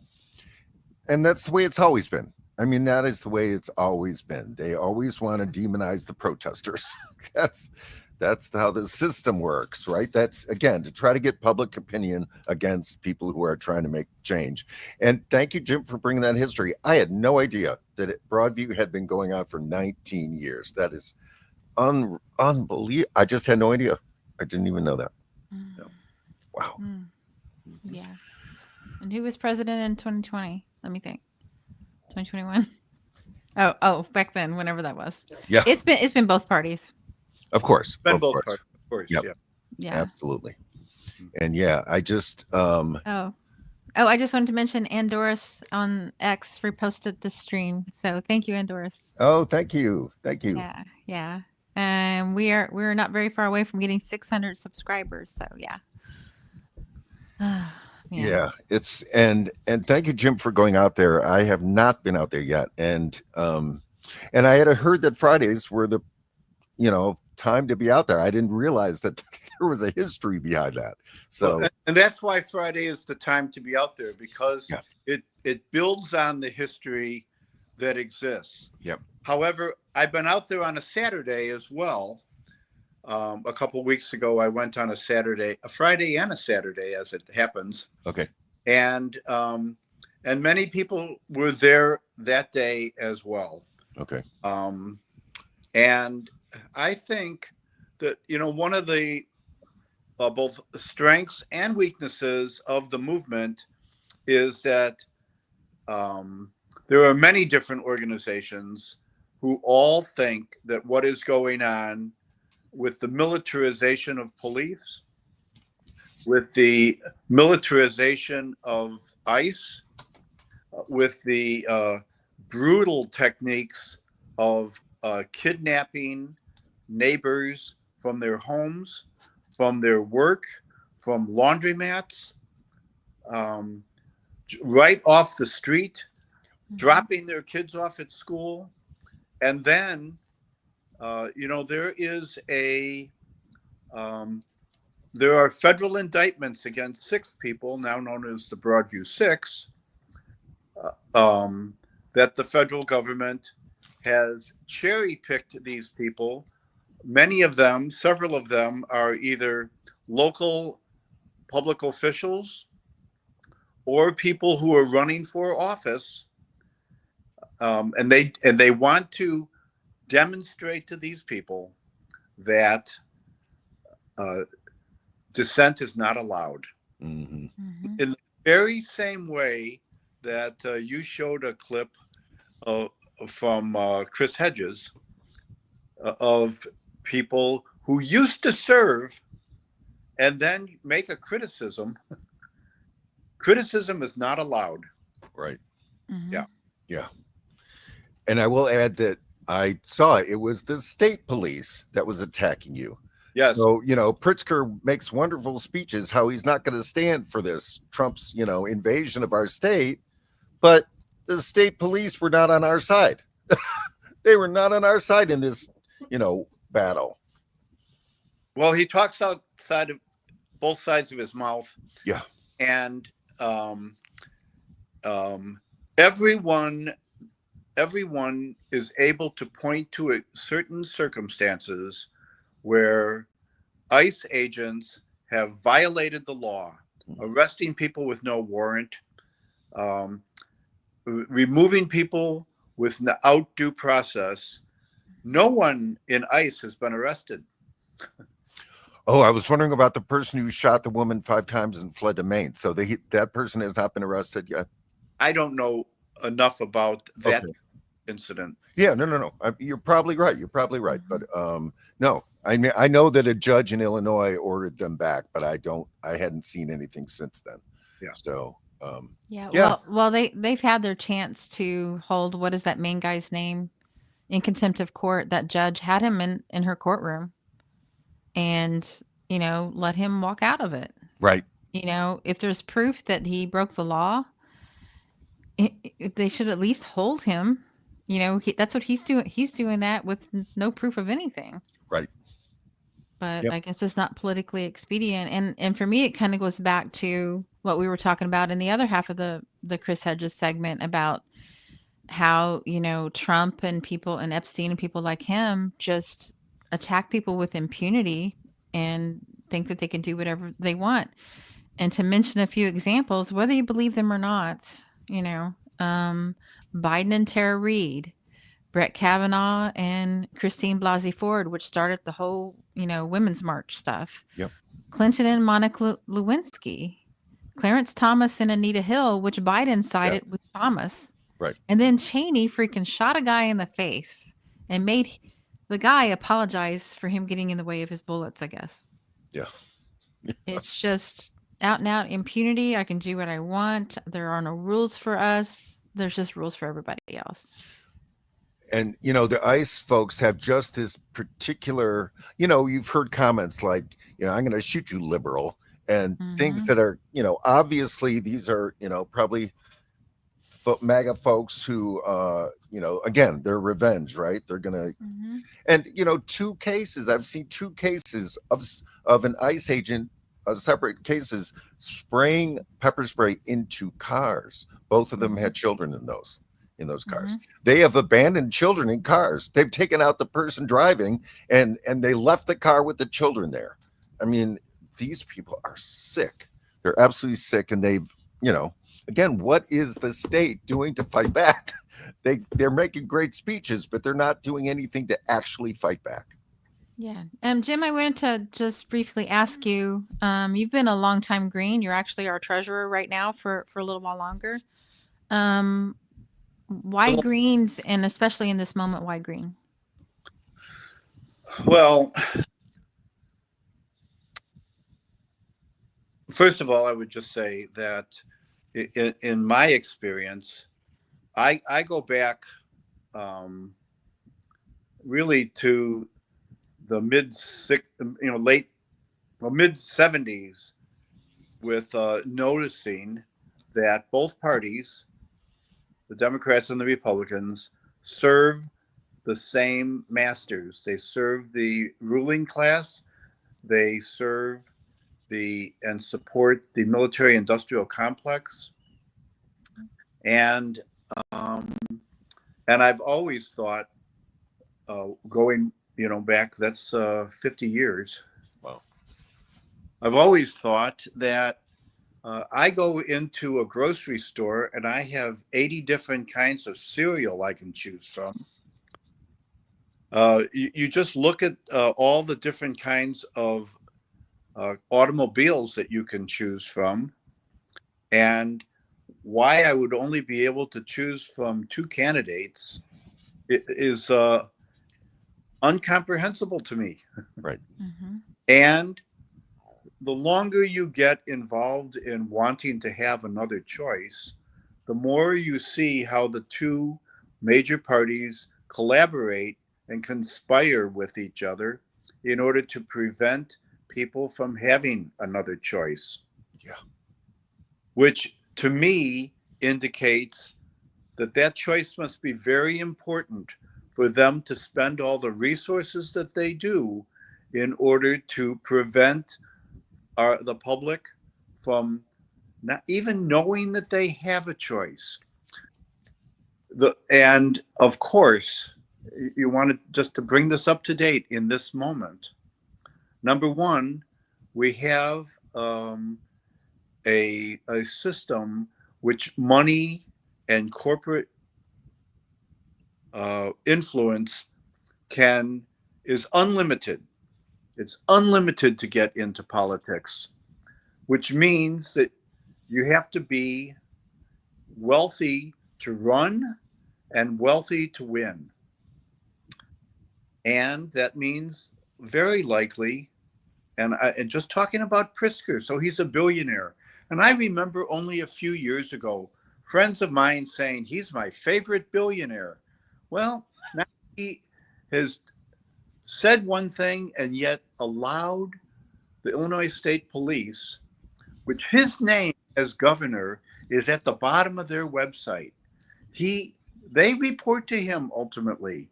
And that's the way it's always been. I mean, that is the way it's always been. They always want to demonize the protesters. That's how the system works, right? That's, again, to try to get public opinion against people who are trying to make change. And thank you, Jim, for bringing that history. I had no idea that Broadview had been going on for 19 years. That is unbelievable. I just had no idea. I didn't even know that. Mm. Wow. Mm. Yeah. And who was president in 2020? Let me think. 2021. Oh, back then, whenever that was. Yeah. It's been both parties. Of course. Been Of both course. parts, of course. Yep. Yeah. Yeah. Absolutely. And yeah, I just Oh, I just wanted to mention Andoris on X reposted the stream. So thank you, Andoris. oh, thank you. Thank you. Yeah, yeah. And we're not very far away from getting 600 subscribers. So yeah. Yeah, it's and thank you, Jim, for going out there. I have not been out there yet, and I had heard that Fridays were the time to be out there. I didn't realize that there was a history behind that. So and that's why Friday is the time to be out there, because Yeah. it builds on the history that exists. Yep. However, I've been out there on a Saturday as well. A couple weeks ago, I went on a Friday and a Saturday, as it happens. okay, And many people were there that day as well. okay, And I think that, one of the both strengths and weaknesses of the movement is that there are many different organizations who all think that what is going on with the militarization of police, with the militarization of ICE, with the brutal techniques of kidnapping neighbors from their homes, from their work, from laundromats, right off the street, dropping their kids off at school. And then, there are federal indictments against 6 people, now known as the Broadview 6, that the federal government has cherry-picked these people. Several of them are either local public officials or people who are running for office, and they want to demonstrate to these people that dissent is not allowed. mm-hmm. In the very same way that you showed a clip from Chris Hedges of people who used to serve and then make a criticism. Criticism is not allowed. Right. Mm-hmm. Yeah. And I will add that I saw it was the state police that was attacking you. Yes. So, Pritzker makes wonderful speeches how he's not going to stand for this Trump's, invasion of our state, but the state police were not on our side. They were not on our side in this, battle. Well, he talks outside of both sides of his mouth. Yeah. And everyone is able to point to certain circumstances where ICE agents have violated the law, arresting people with no warrant, removing people without due process. No one in ICE has been arrested. Oh, I was wondering about the person who shot the woman 5 times and fled to Maine. So that person has not been arrested yet? I don't know enough about that incident. Yeah, no. You're probably right. But no, I mean, I know that a judge in Illinois ordered them back, but I hadn't seen anything since then. Yeah. So, Yeah. Well, they've had their chance to hold, what is that main guy's name, in contempt of court. That judge had him in her courtroom and, let him walk out of it. right. If there's proof that he broke the law, they should at least hold him. That's what he's doing. He's doing that with no proof of anything. Right. But Yep. I guess it's not politically expedient. And for me, it kind of goes back to what we were talking about in the other half of the Chris Hedges segment about how, Trump and people and Epstein and people like him just attack people with impunity and think that they can do whatever they want. And to mention a few examples, whether you believe them or not, Biden and Tara Reade, Brett Kavanaugh and Christine Blasey Ford, which started the whole, women's march stuff. Yep. Clinton and Monica Lewinsky, Clarence Thomas and Anita Hill, which Biden sided with Thomas. Right. And then Cheney freaking shot a guy in the face and made the guy apologize for him getting in the way of his bullets, I guess. Yeah. It's just out and out impunity. I can do what I want. There are no rules for us. There's just rules for everybody else. And, the ICE folks have just this particular, you've heard comments like, I'm going to shoot you, liberal, and things that are, obviously these are, probably MAGA folks who, again, they're revenge, right? They're going to, and, two cases, I've seen two cases of an ICE agent, separate cases, spraying pepper spray into cars. Both of them had children in those cars. They have abandoned children in cars. They've taken out the person driving and they left the car with the children there. I mean, these people are sick. They're absolutely sick. And they've, again, what is the state doing to fight back? They're making great speeches, but they're not doing anything to actually fight back. Yeah. Jim, I wanted to just briefly ask you, you've been a longtime Green. You're actually our treasurer right now for a little while longer. Why Greens, and especially in this moment, why Green? Well, first of all, I would just say that in my experience, I go back really to the mid 70s with noticing that both parties, the Democrats and the Republicans, serve the same masters. They serve the ruling class. They serve and support the military industrial complex. And I've always thought, going, back, that's 50 years. Wow. I've always thought that I go into a grocery store and I have 80 different kinds of cereal I can choose from. You just look at all the different kinds of automobiles that you can choose from, and why I would only be able to choose from two candidates is incomprehensible to me. Right. And the longer you get involved in wanting to have another choice, the more you see how the two major parties collaborate and conspire with each other in order to prevent people from having another choice. Yeah. Which to me indicates that choice must be very important for them to spend all the resources that they do in order to prevent the public from not even knowing that they have a choice. And of course, you want to bring this up to date in this moment. Number one, we have a system which money and corporate influence is unlimited. It's unlimited to get into politics, which means that you have to be wealthy to run and wealthy to win. And that means very likely, and just talking about Pritzker, so he's a billionaire. And I remember only a few years ago, friends of mine saying, he's my favorite billionaire. Well, now he has said one thing and yet allowed the Illinois State Police, which his name as governor is at the bottom of their website. They report to him ultimately.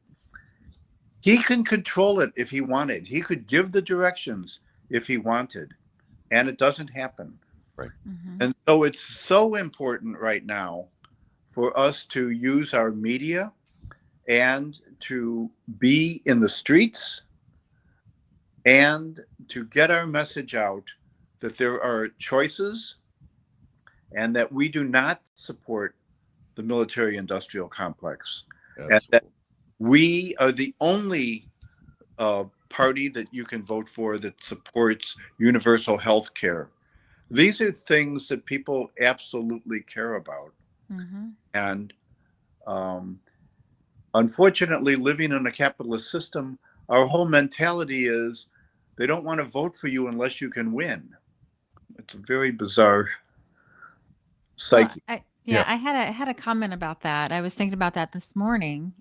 He can control it if he wanted. He could give the directions if he wanted, and it doesn't happen. Right. And so it's so important right now for us to use our media and to be in the streets and to get our message out that there are choices and that we do not support the military industrial complex. And that Absolutely. we are the only party that you can vote for that supports universal health care. These are things that people absolutely care about. Mm-hmm. And unfortunately, living in a capitalist system, our whole mentality is they don't want to vote for you unless you can win. It's a very bizarre Well, psyche. I had a comment about that. I was thinking about that this morning.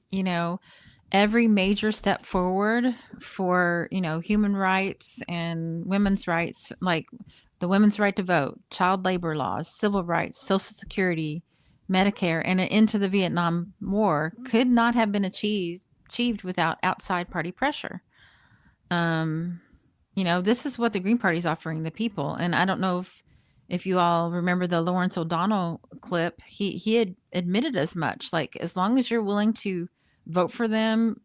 Every major step forward for human rights and women's rights, like the women's right to vote, child labor laws, civil rights, Social Security, Medicare, and an end to the Vietnam War, could not have been achieved without outside party pressure. This is what the Green Party is offering the people, and I don't know if you all remember the Lawrence O'Donnell clip. He had admitted as much. Like, as long as you're willing to vote for them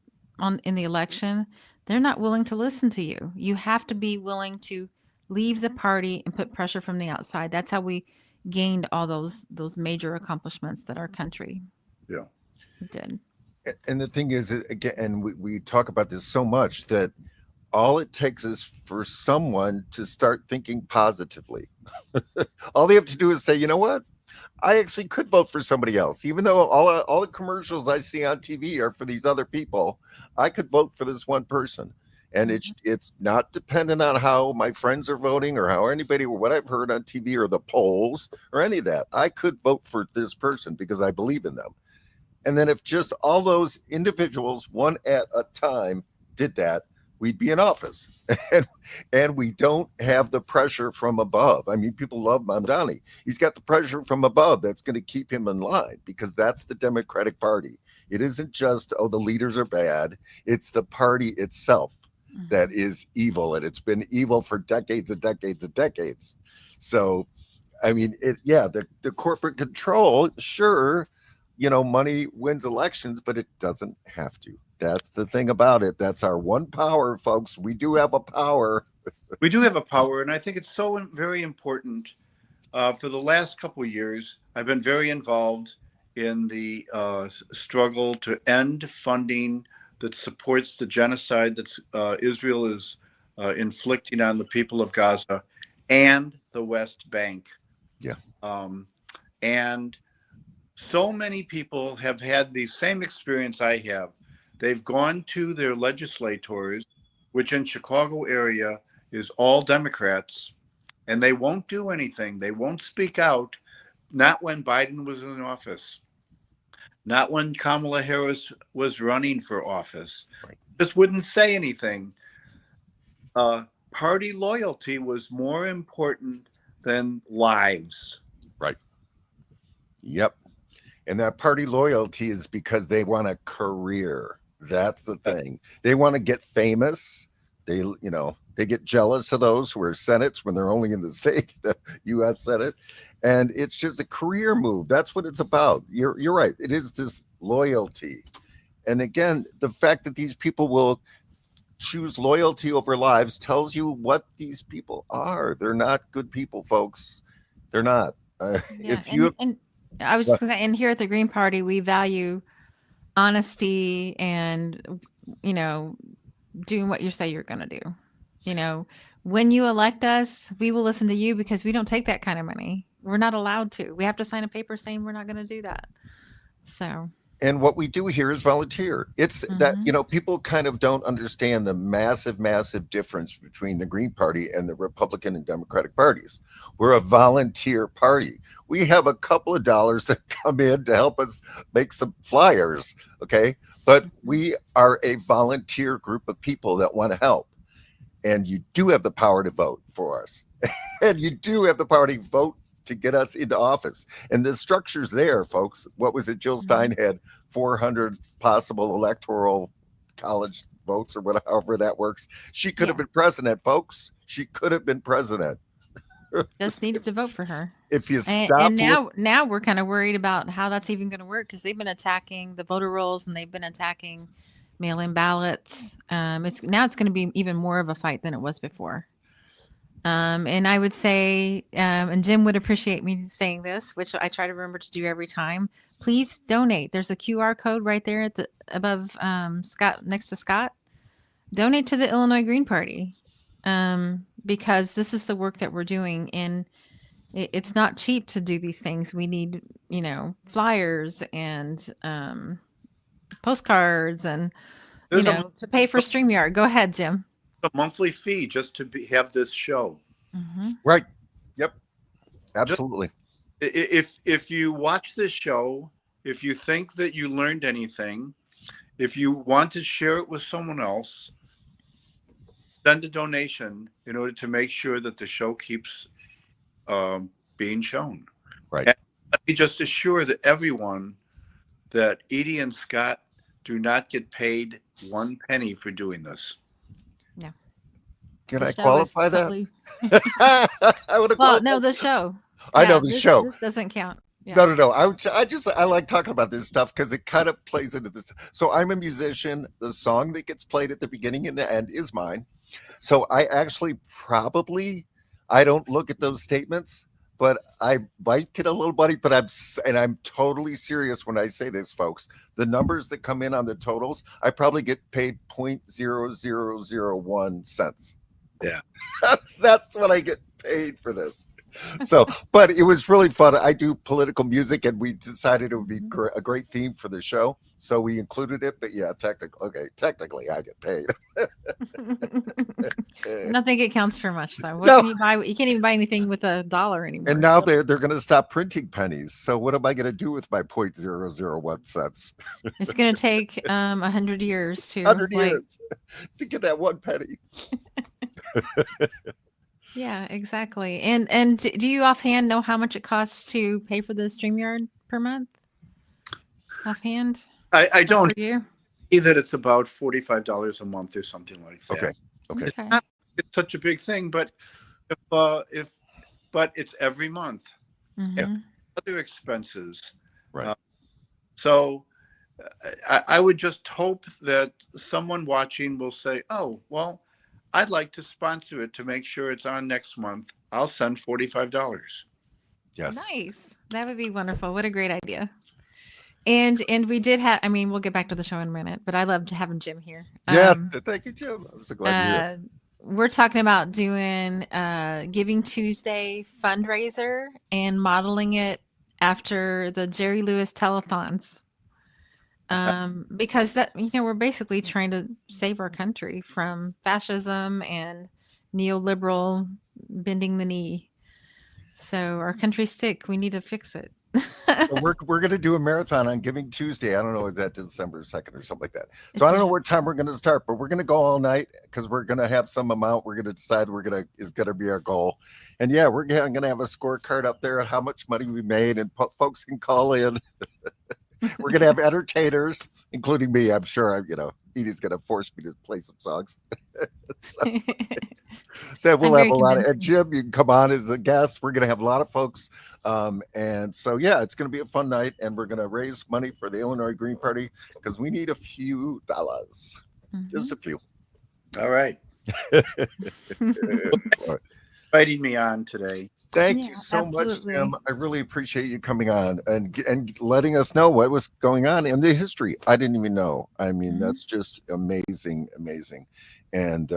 in the election, they're not willing to listen to you. You have to be willing to leave the party and put pressure from the outside. That's how we gained all those major accomplishments that our country did. And the thing is, again, and we talk about this so much, that all it takes is for someone to start thinking positively. All they have to do is say, you know what? I actually could vote for somebody else, even though all the commercials I see on TV are for these other people. I could vote for this one person, and it's not dependent on how my friends are voting or how anybody or what I've heard on TV or the polls or any of that. I could vote for this person because I believe in them. And then if just all those individuals, one at a time, did that, we'd be in office. and we don't have the pressure from above. I mean, people love Mamdani. He's got the pressure from above that's going to keep him in line, because that's the Democratic Party. It isn't just, the leaders are bad. It's the party itself that is evil, and it's been evil for decades and decades and decades. So, I mean, the corporate control, sure, money wins elections, but it doesn't have to. That's the thing about it. That's our one power, folks. We do have a power. We do have a power, and I think it's so very important. For the last couple of years, I've been very involved in the struggle to end funding that supports the genocide that Israel is inflicting on the people of Gaza and the West Bank. Yeah. And so many people have had the same experience I have. They've gone to their legislators, which in Chicago area is all Democrats, and they won't do anything. They won't speak out. Not when Biden was in office, not when Kamala Harris was running for office. Right. Just wouldn't say anything. Party loyalty was more important than lives. Right. Yep. And that party loyalty is because they want a career. That's the thing. They want to get famous. They get jealous of those who are senates when they're only in the state, the U.S. Senate. And it's just a career move. That's what it's about. You're right. It is this loyalty. And again, the fact that these people will choose loyalty over lives tells you what these people are. They're not good people, folks. They're not. And I was just going to say, and here at the Green Party, we value honesty and, doing what you say you're going to do. When you elect us, we will listen to you, because we don't take that kind of money. We're not allowed to. We have to sign a paper saying we're not going to do that. So. And what we do here is volunteer. It's that, people kind of don't understand the massive, massive difference between the Green Party and the Republican and Democratic parties. We're a volunteer party. We have a couple of dollars that come in to help us make some flyers. Okay. But we are a volunteer group of people that want to help. And you do have the power to vote for us. And you do have the power to vote to get us into office. And the structure's there, folks. What was it? Jill Stein had 400 possible electoral college votes, or whatever that works. She could have been president, folks. She could have been president. Just needed to vote for her. If you stop. And now we're kind of worried about how that's even going to work, because they've been attacking the voter rolls, and they've been attacking mail-in ballots. It's going to be even more of a fight than it was before. And I would say, and Jim would appreciate me saying this, which I try to remember to do every time. Please donate. There's a QR code right there at the above Scott, next to Scott. Donate to the Illinois Green Party, because this is the work that we're doing, and it's not cheap to do these things. We need, flyers and postcards and There's to pay for StreamYard. Go ahead, Jim. a monthly fee just to have this show. Mm-hmm. Right. Yep. Absolutely. If you watch this show, if you think that you learned anything, if you want to share it with someone else, send a donation in order to make sure that the show keeps being shown. Right. And let me just assure that everyone that Edie and Scott do not get paid 1 penny for doing this. No. Can The I show qualify is that? totally- I would have. Well, no, the show. I know Yeah, the show. This doesn't count. Yeah. No. I like talking about this stuff because it kind of plays into this. So I'm a musician. The song that gets played at the beginning and the end is mine. So I actually I don't look at those statements, but I might get a little money. But I'm totally serious when I say this, folks. The numbers that come in on the totals, I probably get paid 0.0001 cents. Yeah. That's what I get paid for this. So, but it was really fun. I do political music, and we decided it would be a great theme for the show, so we included it. But yeah, technically, I get paid. I don't think it counts for much, though. What No. can you buy? You can't even buy anything with $1 anymore. And now they're going to stop printing pennies. So what am I going to do with my 0.001 cents? It's going to take 100 years to 100 years to get that 1 penny. Yeah, exactly. And do you offhand know how much it costs to pay for the StreamYard per month? Offhand? I don't Per year? see that it's about $45 a month or something like that. Okay. Okay. It's such a big thing, but but it's every month. Mhm. Other expenses. Right. So I would just hope that someone watching will say, oh, well, I'd like to sponsor it to make sure it's on next month. I'll send $45. Yes. Nice. That would be wonderful. What a great idea. And we did have, we'll get back to the show in a minute, but I loved having Jim here. Yeah. Thank you, Jim. I was so glad to hear. We're talking about doing Giving Tuesday fundraiser and modeling it after the Jerry Lewis telethons. Because that, we're basically trying to save our country from fascism and neoliberal bending the knee. So our country's sick. We need to fix it. So we're going to do a marathon on Giving Tuesday. I don't know, is that December 2nd or something like that? So I don't know what time we're going to start, but we're going to go all night because we're going to have some amount. We're going to decide is going to be our goal. And yeah, we're going to have a scorecard up there on how much money we made, and folks can call in. We're going to have entertainers, including me. I'm sure Edie's going to force me to play some songs. So we'll have a lot of, and Jim, you can come on as a guest. We're going to have a lot of folks. And so, yeah, it's going to be a fun night, and we're going to raise money for the Illinois Green Party because we need a few dollars, just a few. All right. Inviting me on today. Thank you so much, Jim. I really appreciate you coming on and letting us know what was going on in the history. I didn't even know. That's just amazing. And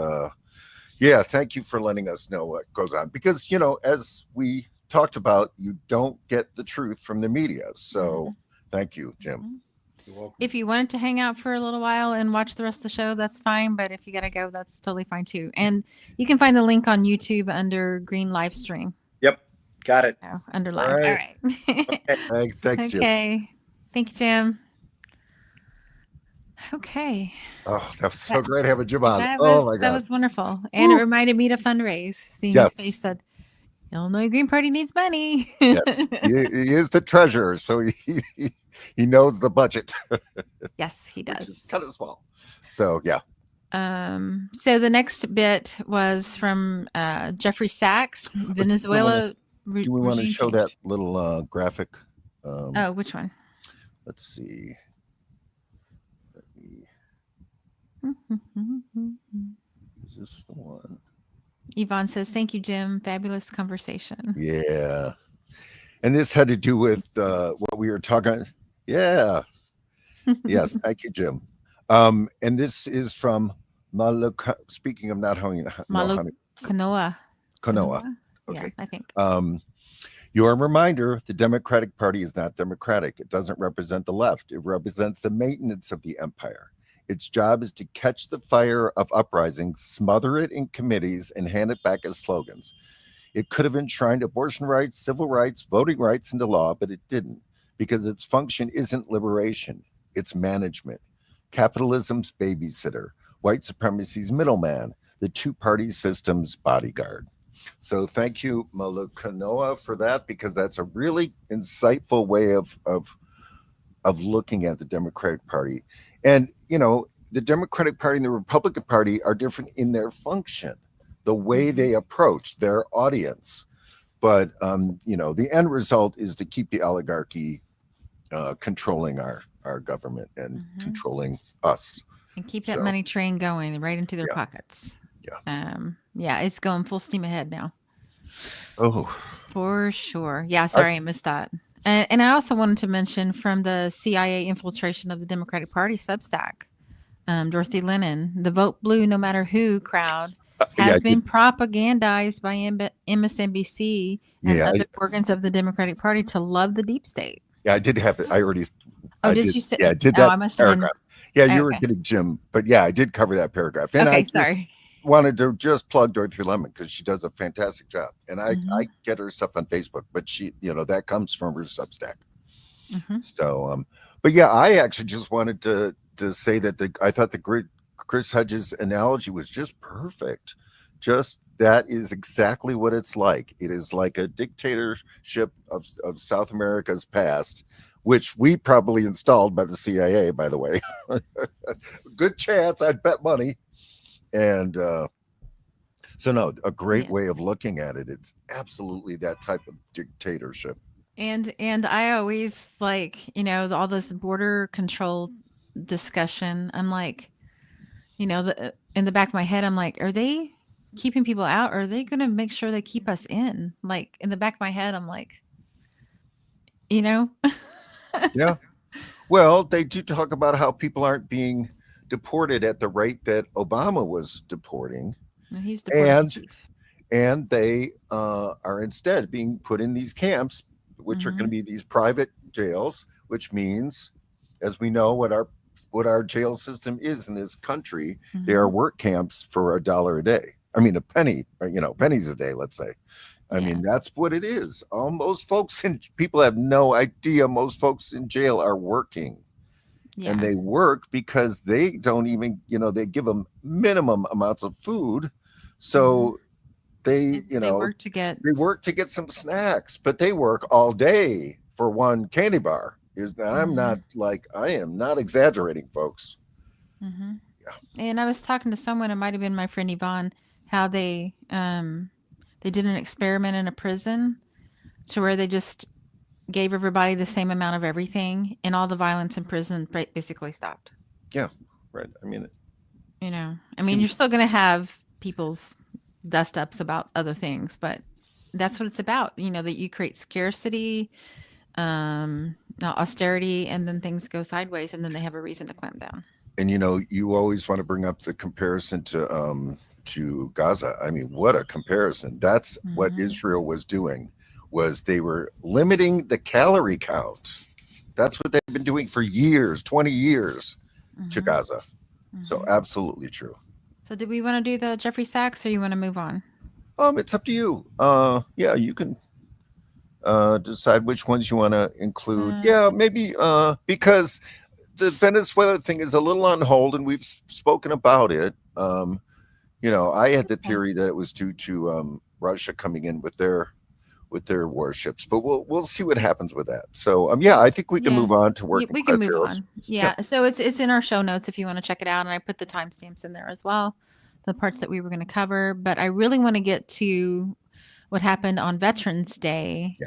yeah, thank you for letting us know what goes on because, as we talked about, you don't get the truth from the media. So thank you, Jim. You're welcome. If you wanted to hang out for a little while and watch the rest of the show, that's fine. But if you got to go, that's totally fine too. And you can find the link on YouTube under Green Livestream. Yep. Got it. Oh, under live. All right. Okay. Thanks, Jim. Okay. Thank you, Jim. Okay. Oh, that was so great having Jim on. That Oh my God. That was wonderful. And it reminded me to fundraise. Seeing Yes. his face said, Illinois Green Party needs money. Yes, he is the treasurer, so he knows the budget. Yes, he Which does. is kind of small. So yeah. So the next bit was from Jeffrey Sachs, Venezuela. Do we want to regime show change. that little graphic? Oh, which one? Let's see. Is this the one? Yvonne says, "Thank you, Jim. Fabulous conversation." Yeah. And this had to do with what we were talking. Yeah. Yes. Thank you, Jim. And this is from speaking of not having Kanoa. Konoa. Yeah, Okay. I think. Your reminder, the Democratic Party is not democratic. It doesn't represent the left. It represents the maintenance of the empire. Its job is to catch the fire of uprising, smother it in committees, and hand it back as slogans. It could have enshrined abortion rights, civil rights, voting rights into law, but it didn't, because its function isn't liberation. It's management. Capitalism's babysitter. White supremacy's middleman. The two-party system's bodyguard. So thank you, Malukanoa, for that, because that's a really insightful way of looking at the Democratic Party. And, you know, the Democratic Party and the Republican Party are different in their function, the way they approach their audience. But, you know, the end result is to keep the oligarchy controlling our government and controlling us. And keep that money train going right into their pockets. Yeah. Yeah, it's going full steam ahead now. Oh. For sure. Yeah, sorry I missed that. And I also wanted to mention from the CIA infiltration of the Democratic Party Substack, Dorothy Lennon, the Vote Blue No Matter Who crowd has been propagandized by MSNBC and other organs of the Democratic Party to love the deep state. Yeah, I did have it. I already. Oh, did you say? Yeah, I did that I must paragraph. Have been, yeah, you were getting Jim, but yeah, I did cover that paragraph. And okay, sorry. Wanted to just plug Dorothy Lemon because she does a fantastic job, and I get her stuff on Facebook, but she, you know, that comes from her Substack. So, but yeah, I actually just wanted to say that I thought the Chris Hedges analogy was just perfect. Just that is exactly what it's like. It is like a dictatorship of South America's past, which we probably installed by the CIA, by the way. Good chance, I'd bet money. And so no, a great way of looking at it. It's absolutely that type of dictatorship. And I always like, you know, all this border control discussion. I'm like, you know, in the back of my head, I'm like, are they keeping people out? Or are they going to make sure they keep us in? Like in the back of my head, I'm like, you know? Yeah. Well, they do talk about how people aren't being deported at the rate that Obama was deporting. He was deported. And they are instead being put in these camps, which are going to be these private jails, which means, as we know, what our jail system is in this country, they are work camps for $1 a day. I mean, a penny, you know, pennies a day, let's say. I mean, that's what it is. Most folks people have no idea. Most folks in jail are working. And they work because they don't even, you know, they give them minimum amounts of food. So they work to get some snacks, but they work all day for one candy bar. I am not exaggerating, folks. Yeah. And I was talking to someone, it might've been my friend Yvonne, how they did an experiment in a prison to where they just gave everybody the same amount of everything, and all the violence in prison basically stopped. Yeah, right. I mean, you know, you're still going to have people's dust ups about other things, but that's what it's about. You know, that you create scarcity, austerity, and then things go sideways, and then they have a reason to clamp down. And you know, you always want to bring up the comparison to Gaza. I mean, what a comparison! That's what Israel was doing. Was they were limiting the calorie count. That's what they've been doing for years, 20 years to Gaza. So absolutely true. So do we want to do the Jeffrey Sachs or you want to move on? It's up to you. Yeah, you can decide which ones you want to include. Yeah, maybe because the Venezuela thing is a little on hold and we've spoken about it. You know, I had the theory that it was due to Russia coming in with their warships, but we'll see what happens with that. So yeah, I think we can move on to work. We can move on. Yeah. So it's in our show notes if you want to check it out, and I put the timestamps in there as well, the parts that we were going to cover. But I really want to get to what happened on Veterans Day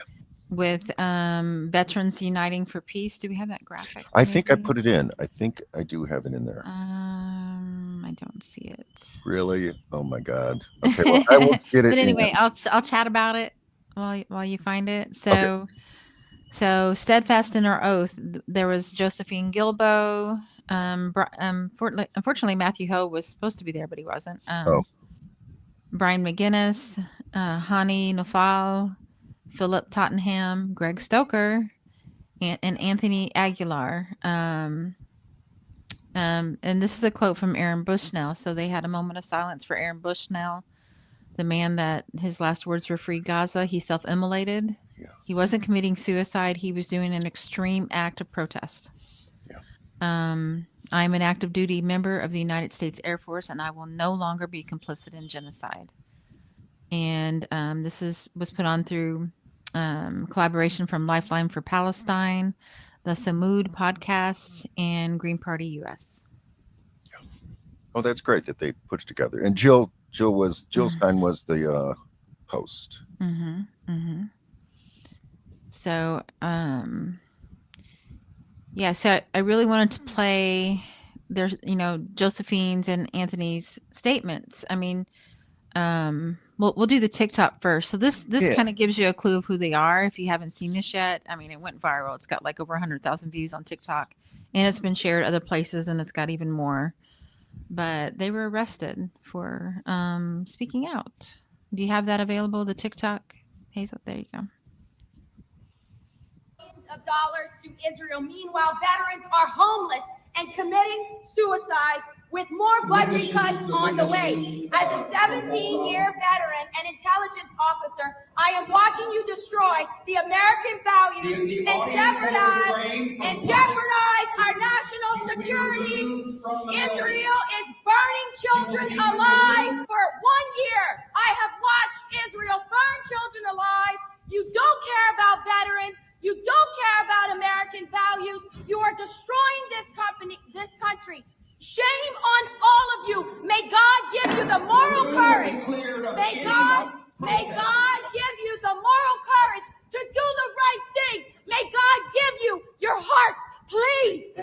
with Veterans Uniting for Peace. Do we have that graphic? I think I put it in. I think I do have it in there. don't see it. Really? Oh my God. Okay, well, I will get it. But anyway, in. I'll chat about it while you find it. So, Okay. so steadfast in our oath. There was Josephine Gilbo. Unfortunately, Matthew Ho was supposed to be there, but he wasn't. Brian McGinnis, Hani Nofal, Philip Tottenham, Greg Stoker, and Anthony Aguilar. And this is a quote from Aaron Bushnell. So they had a moment of silence for Aaron Bushnell, the man that his last words were "Free Gaza." He self-immolated. Yeah. He wasn't committing suicide. He was doing an extreme act of protest. Yeah. I'm an active duty member of the United States Air Force, and I will no longer be complicit in genocide. And this was put on through collaboration from Lifeline for Palestine, the Samud podcast, and Green Party US. Oh, that's great that they put it together. And Jill Stein was the host. Mm-hmm. Mm-hmm. So, yeah. So I really wanted to play there's Josephine's and Anthony's statements. I mean, we'll do the TikTok first. So this kind of gives you a clue of who they are if you haven't seen this yet. I mean, it went viral. It's got like over 100,000 views on TikTok, and it's been shared other places, and it's got even more. But they were arrested for speaking out. Do you have that available? The TikTok, Hazel? There you go. Of dollars to Israel. Meanwhile, veterans are homeless and committing suicide with more budget cuts on the way. As a 17-year veteran and intelligence officer, I am watching you destroy the American values and jeopardize our national security. Israel is burning children alive. For 1 year, I have watched Israel burn children alive. You don't care about veterans. You don't care about American values. You are destroying this country. Shame on all of you. May God give you the moral courage. May God give you the moral courage to do the right thing. May God give you your hearts. Please.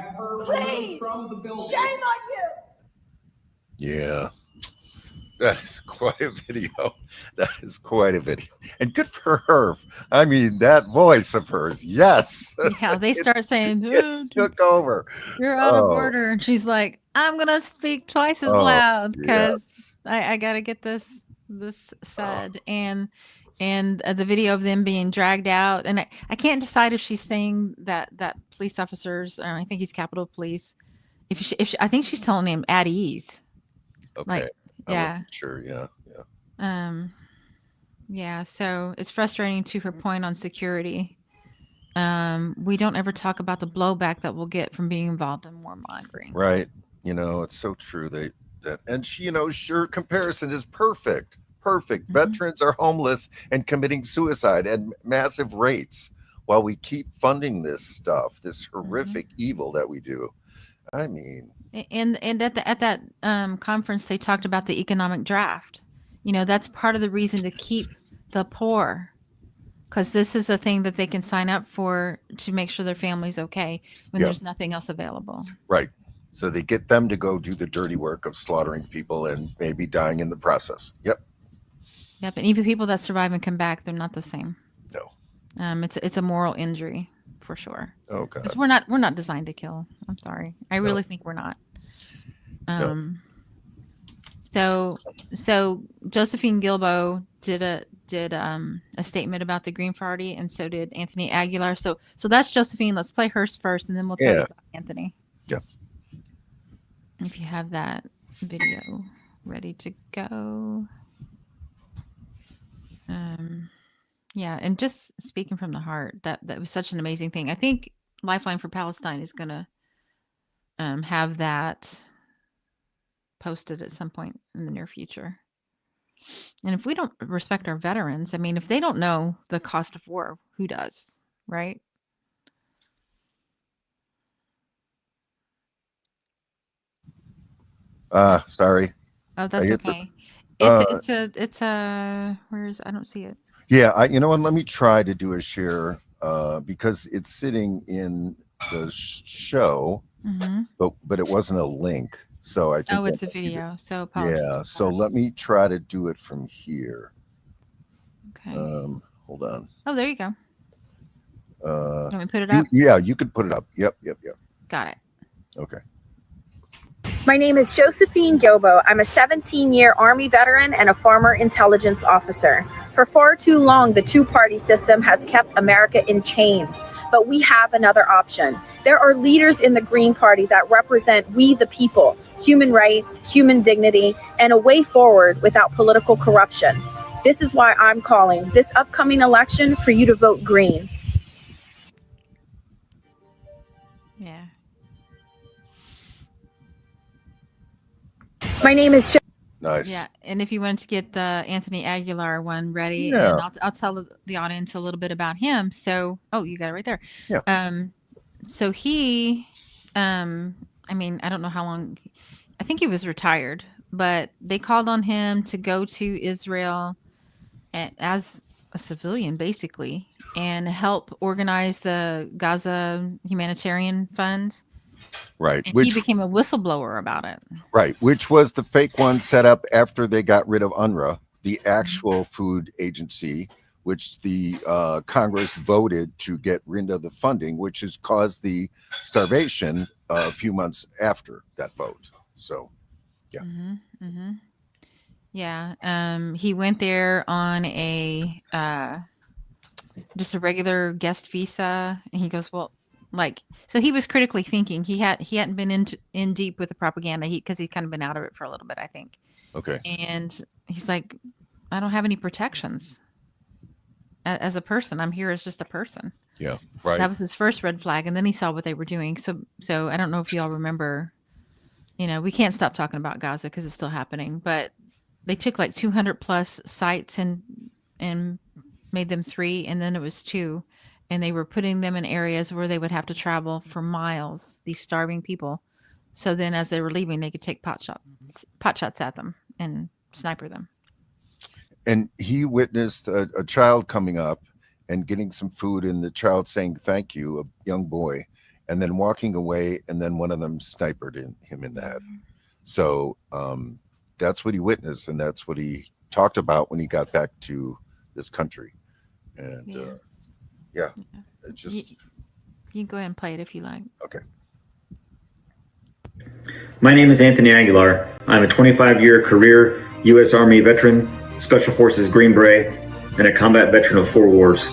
Shame on you. Yeah. That is quite a video. And good for her. I mean, that voice of hers. Yes. Yeah, they start saying, took over. You're out of order. And she's like, I'm going to speak twice as loud because I got to get this said. And the video of them being dragged out. And I can't decide if she's saying that police officers, or I think he's Capitol Police. I think she's telling him at ease. Okay. Yeah. Sure. Yeah. Yeah. So it's frustrating to her point on security. We don't ever talk about the blowback that we'll get from being involved in warmongering. Right. It's so true. And she, sure, comparison is perfect. Mm-hmm. Veterans are homeless and committing suicide at massive rates while we keep funding this stuff, this horrific evil that we do. I mean, and at that conference, they talked about the economic draft. That's part of the reason to keep the poor, because this is a thing that they can sign up for to make sure their family's okay when there's nothing else available. Right. So they get them to go do the dirty work of slaughtering people and maybe dying in the process. Yep. And even people that survive and come back, they're not the same. No. It's a moral injury. For sure. Okay. Because we're not designed to kill. I'm sorry. I really think we're not. So Josephine Gilbo did a statement about the Green Party, and so did Anthony Aguilar. So that's Josephine. Let's play hers first, and then we'll tell you about Anthony. Yeah. If you have that video ready to go. Yeah, and just speaking from the heart, that was such an amazing thing. I think Lifeline for Palestine is going to have that posted at some point in the near future. And if we don't respect our veterans, I mean, if they don't know the cost of war, who does, right? Sorry. Oh, that's okay. It's a I don't see it. Yeah, you know what? Let me try to do a share because it's sitting in the show, but it wasn't a link. So I think Oh, that it's a might be the- video. So apologies. Yeah. So let me try to do it from here. Okay. Hold on. Oh, there you go. Uh, Let me put it up. yeah, you could put it up. Yep. Got it. Okay. My name is Josephine Gilbo. I'm a 17-year Army veteran and a former intelligence officer. For far too long, the two-party system has kept America in chains, but we have another option. There are leaders in the Green Party that represent we the people, human rights, human dignity, and a way forward without political corruption. This is why I'm calling this upcoming election for you to vote green. Yeah. My name is Nice. Yeah. And if you want to get the Anthony Aguilar one ready, Yeah. and I'll tell the audience a little bit about him. So, oh, you got it right there. Yeah. So he, I mean, I don't know how long, I think he was retired, but they called on him to go to Israel as a civilian, basically, and help organize the Gaza Humanitarian Fund. Right. And he became a whistleblower about it. Right, which was the fake one set up after they got rid of UNRWA, the actual food agency, which the Congress voted to get rid of the funding, which has caused the starvation a few months after that vote. So, yeah. Yeah. He went there on a just a regular guest visa, and he goes, well, like, so he was critically thinking. He hadn't been in deep with the propaganda because he's kind of been out of it for a little bit, I think. Okay. And he's like, I don't have any protections as a person. I'm here as just a person. Yeah. Right. That was his first red flag, and then he saw what they were doing. So I don't know if you all remember. You know, we can't stop talking about Gaza because it's still happening, but they took like 200 plus sites and made them 3, and then it was 2. And they were putting them in areas where they would have to travel for miles, these starving people. So then as they were leaving, they could take pot shots at them and sniper them. And he witnessed a child coming up and getting some food, and the child saying thank you, a young boy, and then walking away, and then one of them sniped him in the head. So that's what he witnessed, and that's what he talked about when he got back to this country. And it just... You can go ahead and play it if you like. Okay. My name is Anthony Aguilar. I'm a 25-year career U.S. Army veteran, Special Forces Green Beret, and a combat veteran of 4 wars.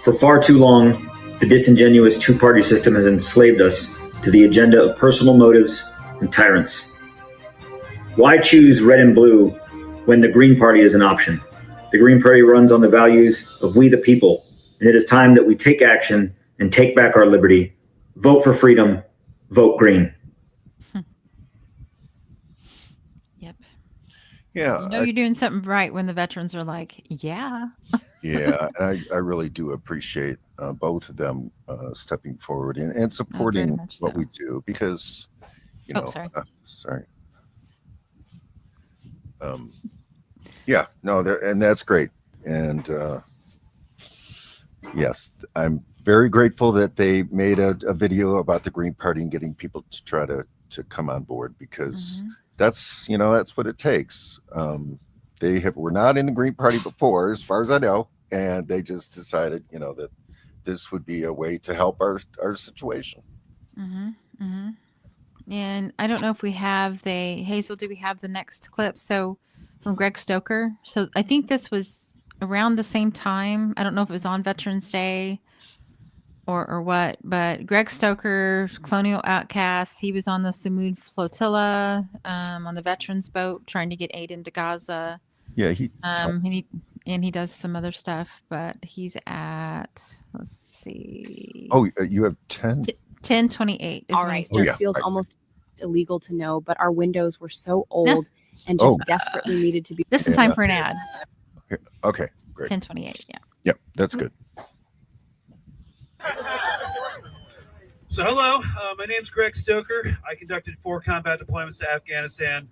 For far too long, the disingenuous two-party system has enslaved us to the agenda of personal motives and tyrants. Why choose red and blue when the Green Party is an option? The Green Party runs on the values of we the people, and it is time that we take action and take back our liberty. Vote for freedom. Vote green. Yep. Yeah. You know you're doing something right when the veterans are like, yeah. Yeah, and I really do appreciate both of them stepping forward and supporting much what so. we do, because, you Oh, know, sorry. Yeah, no, and that's great. And yes, I'm very grateful that they made a video about the Green Party and getting people to try to come on board, because that's, you know, that's what it takes. They were not in the Green Party before, as far as I know, and they just decided, you know, that this would be a way to help our situation. And I don't know if we have Hazel, do we have the next clip? So from Greg Stoker. So I think this was around the same time. I don't know if it was on Veterans Day or what, but Greg Stoker, Colonial Outcast, he was on the Samud flotilla on the veterans boat trying to get aid into Gaza. Yeah, he does some other stuff, but he's at, let's see. Oh, you have 10? 1028 is All when he right. started. This feels almost illegal to know, but our windows were so old and just desperately needed to be. This is time for an ad. Okay, great. 1028, yeah. Yep, that's good. So hello, my name's Greg Stoker. I conducted 4 combat deployments to Afghanistan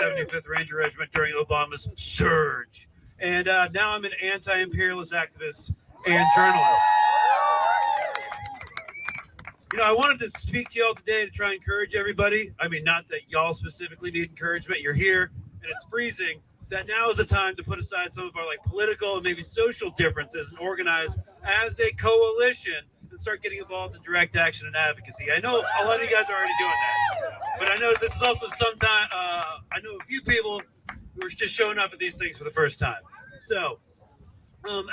in the 75th Ranger Regiment during Obama's surge. And now I'm an anti-imperialist activist and journalist. I wanted to speak to y'all today to try and encourage everybody. I mean, not that y'all specifically need encouragement. You're here and it's freezing. That now is the time to put aside some of our like political and maybe social differences and organize as a coalition and start getting involved in direct action and advocacy. I know a lot of you guys are already doing that, but I know this is also sometime. I know a few people who are just showing up at these things for the first time. So,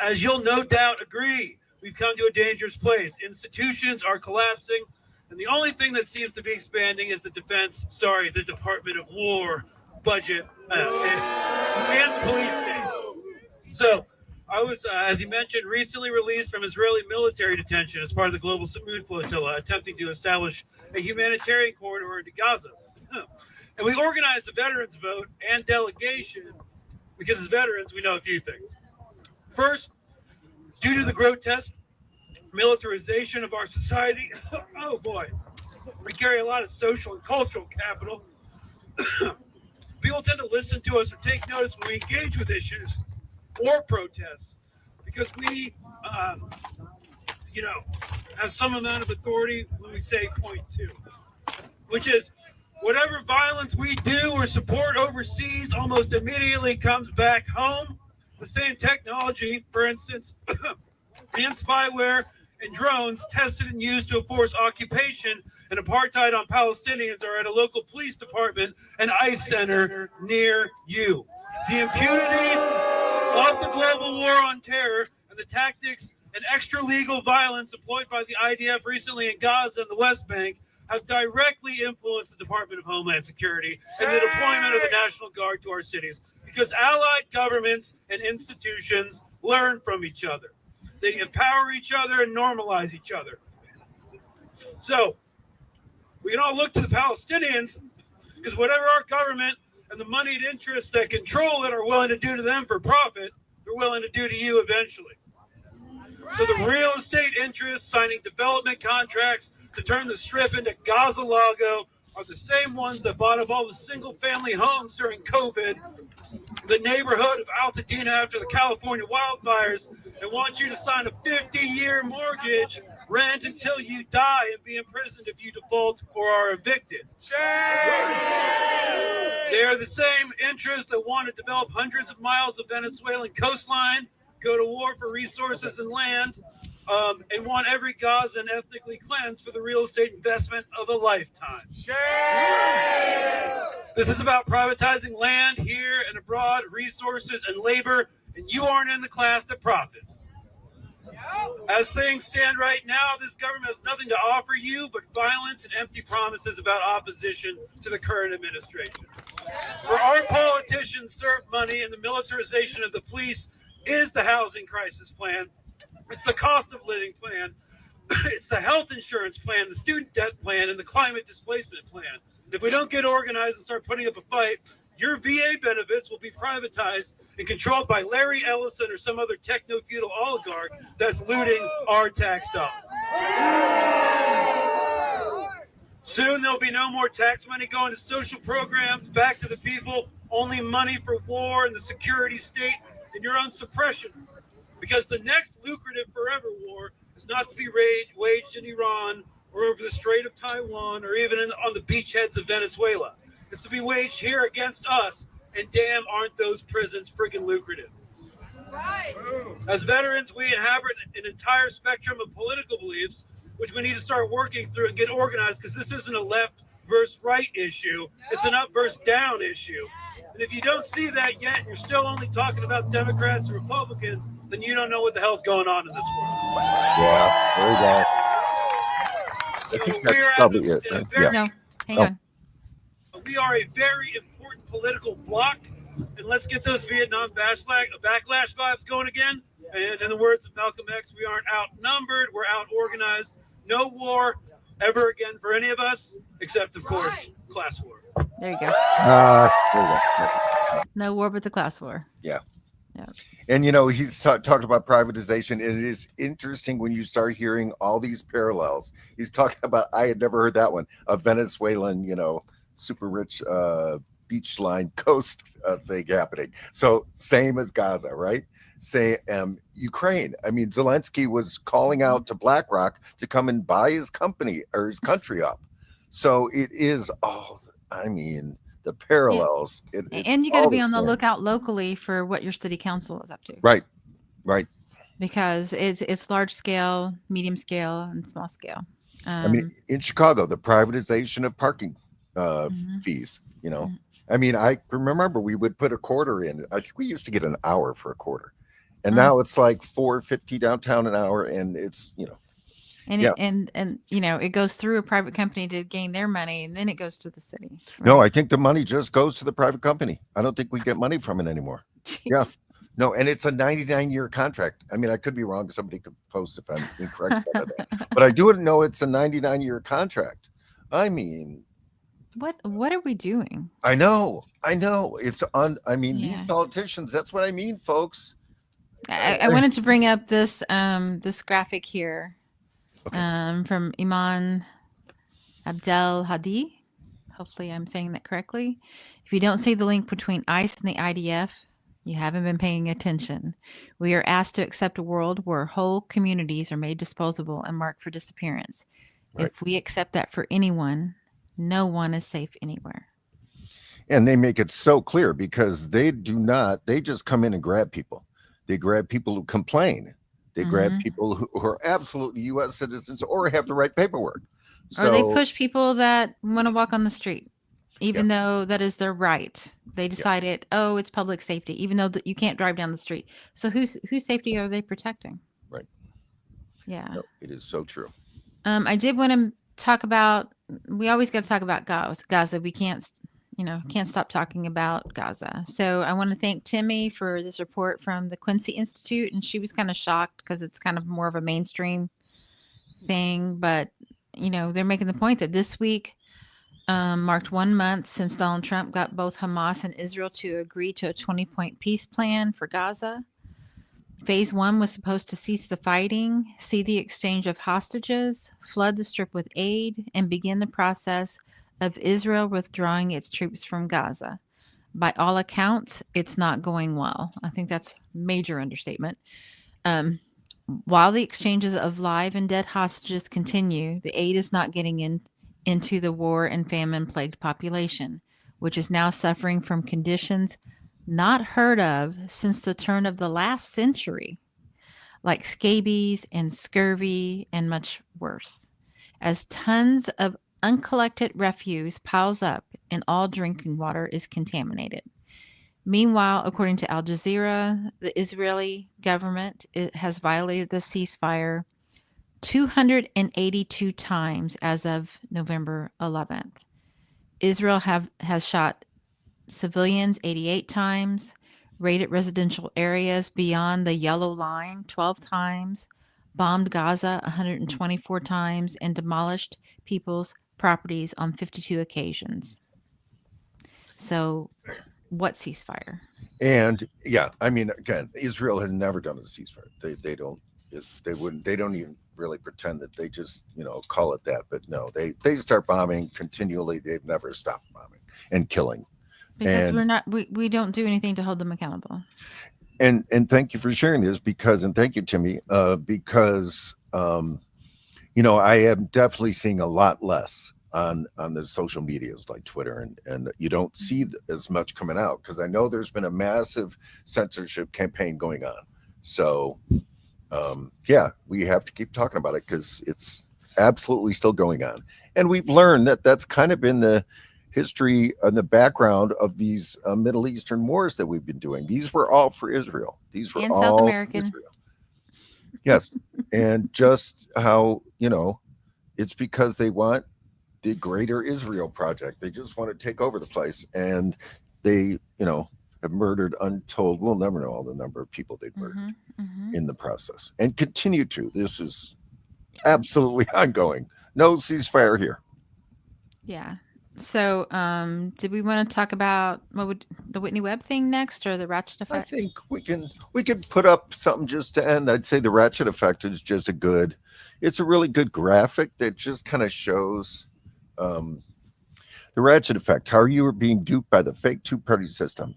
as you'll no doubt agree, we've come to a dangerous place. Institutions are collapsing, and the only thing that seems to be expanding is the Department of War budget and the police state. So, I was, as he mentioned, recently released from Israeli military detention as part of the global Samud flotilla, attempting to establish a humanitarian corridor into Gaza. And we organized a veterans vote and delegation because as veterans, we know a few things. First, due to the grotesque militarization of our society, oh boy, we carry a lot of social and cultural capital. People tend to listen to us or take notice when we engage with issues or protests because we, have some amount of authority when we say point two, which is whatever violence we do or support overseas almost immediately comes back home. The same technology, for instance, and spyware and drones tested and used to enforce occupation and apartheid on Palestinians are at a local police department and ICE center near you. The impunity of the global war on terror and the tactics and extra-legal violence employed by the IDF recently in Gaza and the West Bank have directly influenced the Department of Homeland Security and the deployment of the National Guard to our cities because allied governments and institutions learn from each other. They empower each other and normalize each other. So we can all look to the Palestinians because whatever our government and the moneyed interests that control it are willing to do to them for profit, they're willing to do to you eventually. So the real estate interests signing development contracts to turn the Strip into Gaza-Lago are the same ones that bought up all the single-family homes during COVID, the neighborhood of Altadena after the California wildfires, and want you to sign a 50-year mortgage, rent until you die, and be imprisoned if you default or are evicted. They are the same interests that want to develop hundreds of miles of Venezuelan coastline, go to war for resources and land, and want every Gazan ethnically cleansed for the real estate investment of a lifetime. This is about privatizing land here and abroad, resources and labor, and you aren't in the class that profits. As things stand right now, this government has nothing to offer you but violence and empty promises about opposition to the current administration. For our politicians serve money and the militarization of the police is the housing crisis plan. It's the cost of living plan. It's the health insurance plan, the student debt plan, and the climate displacement plan. If we don't get organized and start putting up a fight, your VA benefits will be privatized and controlled by Larry Ellison or some other techno-feudal oligarch that's looting our tax dollars. Soon there'll be no more tax money going to social programs, back to the people, only money for war and the security state and your own suppression. Because the next lucrative forever war is not to be waged in Iran or over the Strait of Taiwan or even on the beachheads of Venezuela. It's to be waged here against us, and damn, aren't those prisons friggin' lucrative. Right. As veterans, we inhabit an entire spectrum of political beliefs, which we need to start working through and get organized, because this isn't a left versus right issue. It's an up versus down issue. And if you don't see that yet, and you're still only talking about Democrats and Republicans, then you don't know what the hell's going on in this world. Yeah, there you go. I think that's probably it. Yeah. No, hang on. We are a very important political bloc, and let's get those Vietnam backlash vibes going again. And in the words of Malcolm X, we aren't outnumbered, we're out-organized. No war ever again for any of us, except, of course, class war. There you go. There you go. No war but the class war. Yeah. Yeah. And, he's talked about privatization, and it is interesting when you start hearing all these parallels. He's talking about, I had never heard that one, a Venezuelan, super rich beach line coast thing happening. So same as Gaza, right? say Ukraine. I mean, Zelensky was calling out to BlackRock to come and buy his company or his country up. So it is I mean, the parallels. And you got to be on the lookout locally for what your city council is up to. Right. Because it's large scale, medium scale, and small scale. I mean, in Chicago, the privatization of parking fees, I mean, I remember we would put a quarter in. I think we used to get an hour for a quarter. And now it's like $4.50 downtown an hour. And it's, And it goes through a private company to gain their money, and then it goes to the city. Right? No, I think the money just goes to the private company. I don't think we get money from it anymore. Jeez. Yeah. No, and it's a 99-year contract. I mean, I could be wrong. Somebody could post if I'm incorrect about that. But I do know it's a 99-year contract. I mean, what are we doing? I know. It's these politicians, that's what I mean, folks. I wanted to bring up this graphic here. Okay. From Iman Abdel Hadi. Hopefully I'm saying that correctly. If you don't see the link between ICE and the IDF, you haven't been paying attention. We are asked to accept a world where whole communities are made disposable and marked for disappearance. Right. If we accept that for anyone, no one is safe anywhere. And they make it so clear because they just come in and grab people. They grab people who complain. They grab people who are absolutely U.S. citizens or have the right paperwork. Or they push people that want to walk on the street, even though that is their right. They decided, it's public safety, even though you can't drive down the street. So whose safety are they protecting? Right. Yeah. No, it is so true. I did want to talk about, we always got to talk about Gaza. We can't stop talking about Gaza. So I want to thank Timmy for this report from the Quincy Institute. And she was kind of shocked because it's kind of more of a mainstream thing. But, they're making the point that this week marked 1 month since Donald Trump got both Hamas and Israel to agree to a 20-point peace plan for Gaza. Phase 1 was supposed to cease the fighting, see the exchange of hostages, flood the strip with aid, and begin the process of Israel withdrawing its troops from Gaza. By all accounts, it's not going well. I think that's a major understatement. While the exchanges of live and dead hostages continue, the aid is not getting into the war and famine-plagued population, which is now suffering from conditions not heard of since the turn of the last century, like scabies and scurvy and much worse. As tons of uncollected refuse piles up and all drinking water is contaminated. Meanwhile, according to Al Jazeera, the Israeli government has violated the ceasefire 282 times as of November 11th. Israel has shot civilians 88 times, raided residential areas beyond the yellow line 12 times, bombed Gaza 124 times, and demolished people's properties on 52 occasions. So what ceasefire? And again, Israel has never done a ceasefire. They don't even really pretend that they just, call it that. But no, they start bombing continually. They've never stopped bombing and killing. Because we don't do anything to hold them accountable. And thank you for sharing this and thank you, Timmy, because, I am definitely seeing a lot less on the social medias like Twitter and you don't see as much coming out because I know there's been a massive censorship campaign going on. So, we have to keep talking about it because it's absolutely still going on. And we've learned that that's kind of been the history and the background of these Middle Eastern wars that we've been doing. These were all for Israel. These were all South American. For Israel. Yes. And just how, it's because they want the greater Israel project. They just want to take over the place. And they, have murdered untold. We'll never know all the number of people they've murdered in the process and continue to. This is absolutely ongoing. No ceasefire here. Yeah. So, did we want to talk about the Whitney Webb thing next, or the ratchet effect? I think we can put up something just to end. I'd say the ratchet effect is just it's a really good graphic that just kind of shows the ratchet effect. How you are being duped by the fake two-party system.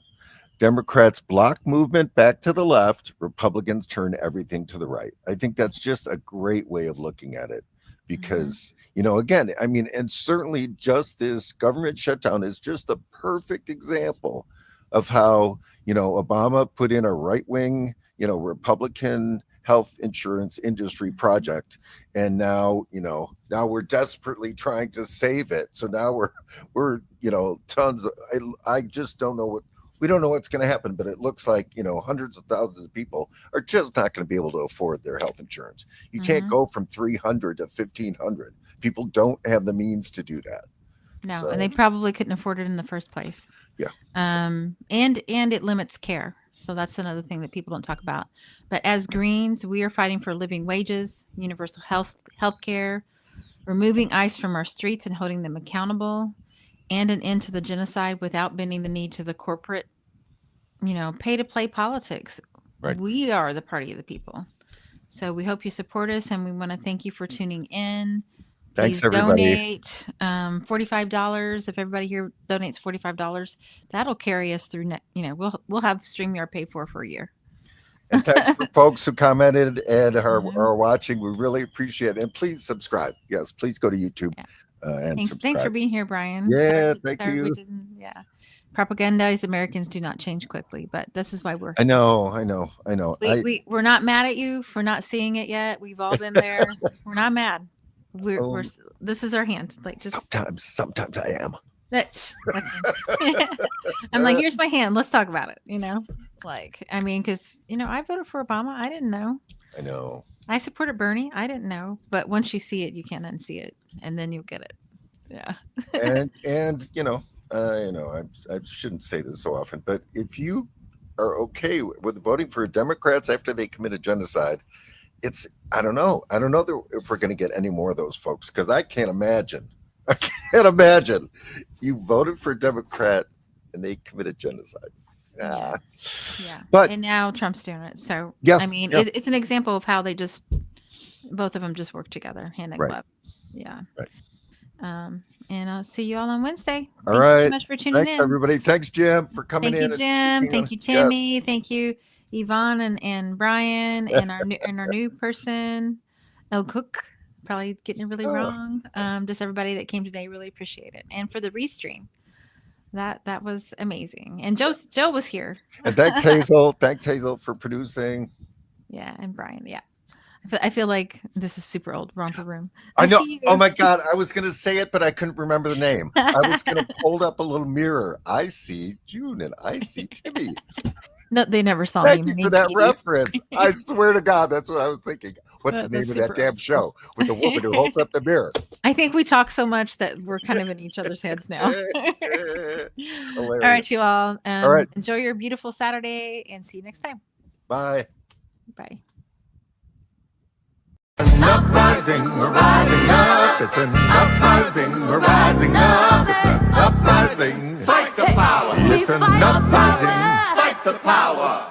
Democrats block movement back to the left, Republicans turn everything to the right. I think that's just a great way of looking at it because, again, I mean, and certainly just this government shutdown is just the perfect example of how, Obama put in a right-wing, Republican health insurance industry project. And now, now we're desperately trying to save it. So now we're tons of, I just don't know we don't know what's going to happen, but it looks like, hundreds of thousands of people are just not going to be able to afford their health insurance. You can't go from 300 to 1,500. People don't have the means to do that. No, So- and they probably couldn't afford it in the first place. Yeah. And it limits care. So that's another thing that people don't talk about. But as Greens, we are fighting for living wages, universal health care, removing ICE from our streets and holding them accountable, and an end to the genocide without bending the knee to the corporate, pay to play politics. Right. We are the party of the people. So we hope you support us, and we want to thank you for tuning in. Thanks, Please everybody. donate $45. If everybody here donates $45, that'll carry us through. We'll have StreamYard paid for a year. And thanks for folks who commented and are watching. We really appreciate it. And please subscribe. Yes, please go to YouTube and subscribe. Thanks for being here, Brian. Yeah, Sorry thank we you. didn't- yeah. Propagandized Americans do not change quickly, but this is why we're I know. we're not mad at you for not seeing it yet. We've all been there. We're not mad. We're this is our hand. Like just sometimes I am. I'm like, here's my hand. Let's talk about it. Because I voted for Obama. I didn't know. I know. I supported Bernie. I didn't know. But once you see it, you can't unsee it, and then you'll get it. Yeah. I shouldn't say this so often, but if you are okay with voting for Democrats after they committed genocide, I don't know if we're going to get any more of those folks, because I can't imagine you voted for a Democrat and they committed genocide. Yeah. But and now Trump's doing it. So yeah, it's an example of how they both of them just work together hand in glove. Yeah. Right. And I'll see you all on Wednesday. All Thank right. you so much for tuning Thanks, in. everybody. Thanks, Jim, for coming in. Thank you, Jim. Thank you, Timmy. Thank you, Yvonne and Brian, and our new person, El Cook. Probably getting it really wrong. Just everybody that came today, really appreciate it. And for the restream, that was amazing. And Joe was here. And thanks, Hazel. Thanks, Hazel, for producing. Yeah, and Brian. Yeah. I feel like this is super old. Romper Room. I know. Oh my God. I was going to say it, but I couldn't remember the name. I was going to hold up a little mirror. I see June and I see Timmy. No, they never saw Thank me. you for that reference. I swear to God, that's what I was thinking. What's the name of that damn show with the woman who holds up the mirror? I think we talk so much that we're kind of in each other's heads now. All right, you all. All right. Enjoy your beautiful Saturday and see you next time. Bye. Bye. An uprising, we're rising up. It's an uprising, we're rising up. It's an uprising. Fight the power. It's an uprising. Fight the power.